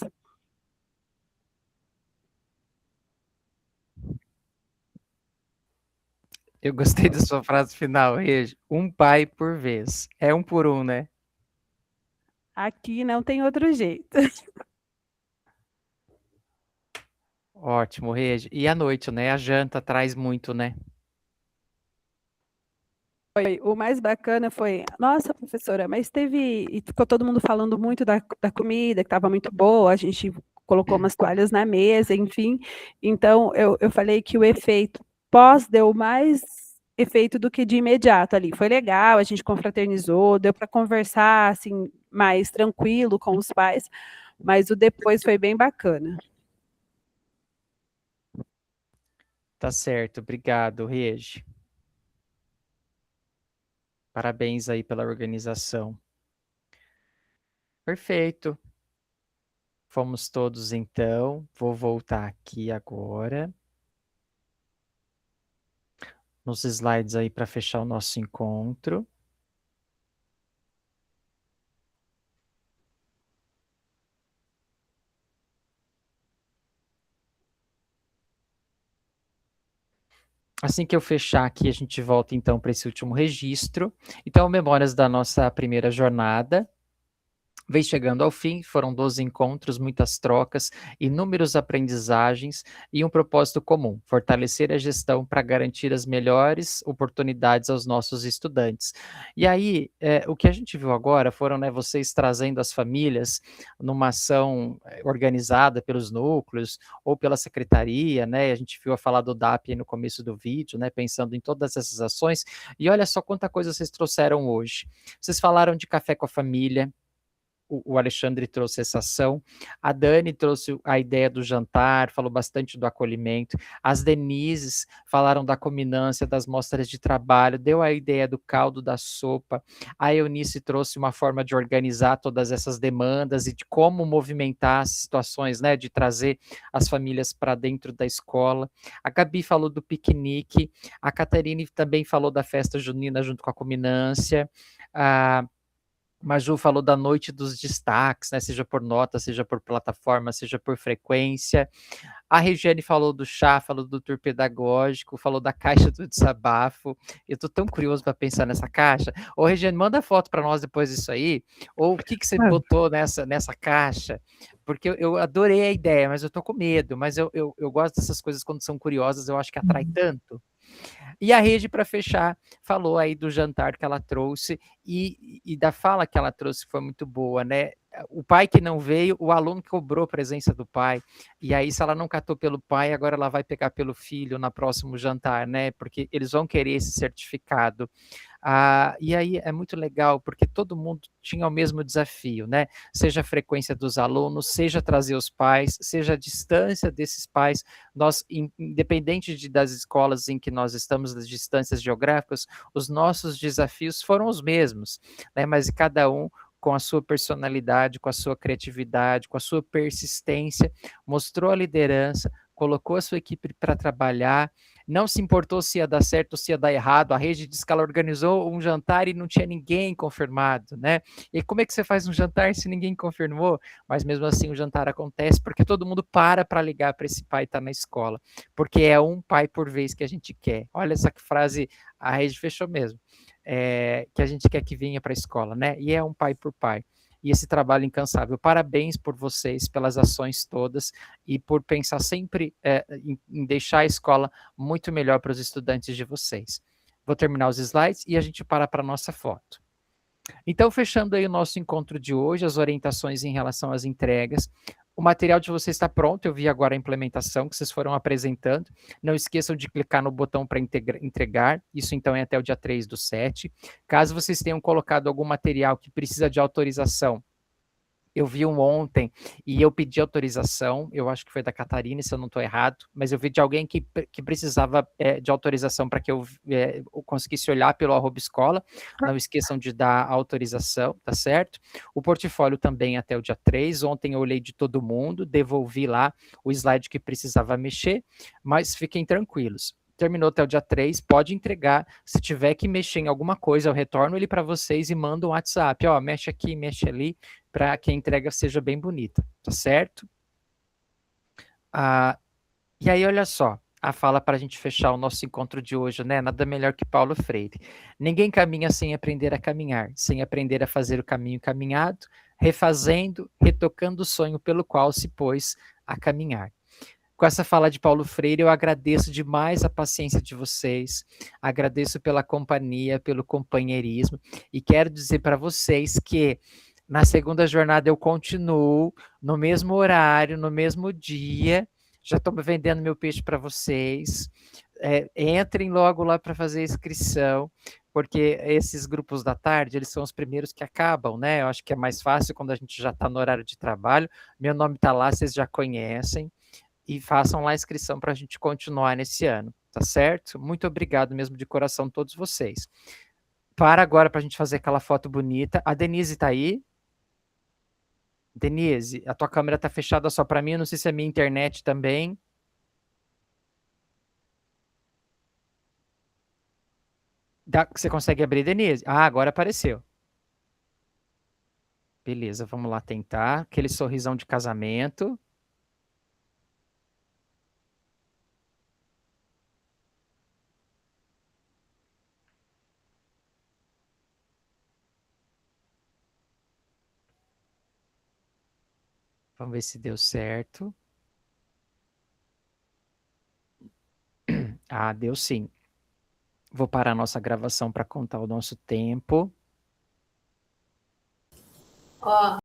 Eu gostei da sua frase final, Regi. Um pai por vez. É um por um, né? Aqui não tem outro jeito. Ótimo, Regi. E à noite, né? A janta traz muito, né? O mais bacana foi, nossa, professora, mas e ficou todo mundo falando muito da comida, que estava muito boa, a gente colocou umas toalhas na mesa, enfim. Então, eu falei que o efeito pós deu mais efeito do que de imediato ali. Foi legal, a gente confraternizou, deu para conversar, assim, mais tranquilo com os pais, mas o depois foi bem bacana. Tá certo, obrigado, Regi. Parabéns aí pela organização. Perfeito. Fomos todos então. Vou voltar aqui agora. Nos slides aí para fechar o nosso encontro. Assim que eu fechar aqui, a gente volta então para esse último registro. Então, memórias da nossa primeira jornada. Vem chegando ao fim, foram 12 encontros, muitas trocas, inúmeras aprendizagens e um propósito comum, fortalecer a gestão para garantir as melhores oportunidades aos nossos estudantes. E aí, o que a gente viu agora foram, né, vocês trazendo as famílias numa ação organizada pelos núcleos ou pela secretaria, né, a gente viu a falar do DAP aí no começo do vídeo, né, pensando em todas essas ações, e olha só quanta coisa vocês trouxeram hoje. Vocês falaram de café com a família, o Alexandre trouxe essa ação, a Dani trouxe a ideia do jantar, falou bastante do acolhimento, as Denises falaram da culminância, das mostras de trabalho, deu a ideia do caldo, da sopa, a Eunice trouxe uma forma de organizar todas essas demandas e de como movimentar as situações, né, de trazer as famílias para dentro da escola, a Gabi falou do piquenique, a Catarine também falou da festa junina junto com a culminância, a Maju falou da noite dos destaques, né, seja por nota, seja por plataforma, seja por frequência. A Regiane falou do chá, falou do tour pedagógico, falou da caixa do desabafo. Eu estou tão curioso para pensar nessa caixa. Ô, Regiane, manda foto para nós depois disso aí. Ou o que você botou nessa caixa? Porque eu adorei a ideia, mas eu estou com medo. Mas eu gosto dessas coisas quando são curiosas, eu acho que atrai tanto. E a Rede, para fechar, falou aí do jantar que ela trouxe e da fala que ela trouxe, que foi muito boa, né? O pai que não veio, o aluno cobrou a presença do pai, e aí se ela não catou pelo pai, agora ela vai pegar pelo filho no próximo jantar, né? Porque eles vão querer esse certificado. E aí é muito legal, porque todo mundo tinha o mesmo desafio, né? Seja a frequência dos alunos, seja trazer os pais, seja a distância desses pais. Nós, independente das escolas em que nós estamos, das distâncias geográficas, os nossos desafios foram os mesmos, né? Mas cada um com a sua personalidade, com a sua criatividade, com a sua persistência, mostrou a liderança, colocou a sua equipe para trabalhar, não se importou se ia dar certo ou se ia dar errado. A Rede diz que ela organizou um jantar e não tinha ninguém confirmado, né? E como é que você faz um jantar se ninguém confirmou? Mas mesmo assim o jantar acontece porque todo mundo para ligar para esse pai que está na escola, porque é um pai por vez que a gente quer. Olha essa frase, a Rede fechou mesmo. Que a gente quer que venha para a escola, né? E é um pai por pai. E esse trabalho incansável. Parabéns por vocês, pelas ações todas e por pensar sempre em deixar a escola muito melhor para os estudantes de vocês. Vou terminar os slides e a gente para a nossa foto. Então, fechando aí o nosso encontro de hoje, as orientações em relação às entregas. O material de vocês está pronto, eu vi agora a implementação que vocês foram apresentando. Não esqueçam de clicar no botão para entregar, isso então é até o dia 3/7. Caso vocês tenham colocado algum material que precisa de autorização, eu vi ontem e eu pedi autorização, eu acho que foi da Catarina, se eu não estou errado, mas eu vi de alguém que precisava de autorização para que eu conseguisse olhar pelo @escola. Não esqueçam de dar a autorização, tá certo? O portfólio também até o dia 3. Ontem eu olhei de todo mundo, devolvi lá o slide que precisava mexer, mas fiquem tranquilos. Terminou até o dia 3, pode entregar. Se tiver que mexer em alguma coisa, eu retorno ele para vocês e mando um WhatsApp. Ó, mexe aqui, mexe ali, para que a entrega seja bem bonita, tá certo? E aí, olha só, a fala para a gente fechar o nosso encontro de hoje, né? Nada melhor que Paulo Freire. Ninguém caminha sem aprender a caminhar, sem aprender a fazer o caminho caminhado, refazendo, retocando o sonho pelo qual se pôs a caminhar. Com essa fala de Paulo Freire, eu agradeço demais a paciência de vocês, agradeço pela companhia, pelo companheirismo, e quero dizer para vocês que na segunda jornada eu continuo no mesmo horário, no mesmo dia, já estou vendendo meu peixe para vocês, entrem logo lá para fazer a inscrição, porque esses grupos da tarde, eles são os primeiros que acabam, né? Eu acho que é mais fácil quando a gente já está no horário de trabalho, meu nome está lá, vocês já conhecem, e façam lá a inscrição para a gente continuar nesse ano, tá certo? Muito obrigado mesmo de coração todos vocês. Para agora para a gente fazer aquela foto bonita. A Denise está aí? Denise, a tua câmera está fechada só para mim, eu não sei se é a minha internet também. Você consegue abrir, Denise? Agora apareceu. Beleza, vamos lá tentar. Aquele sorrisão de casamento. Vamos ver se deu certo. Deu sim. Vou parar a nossa gravação para contar o nosso tempo. Ó.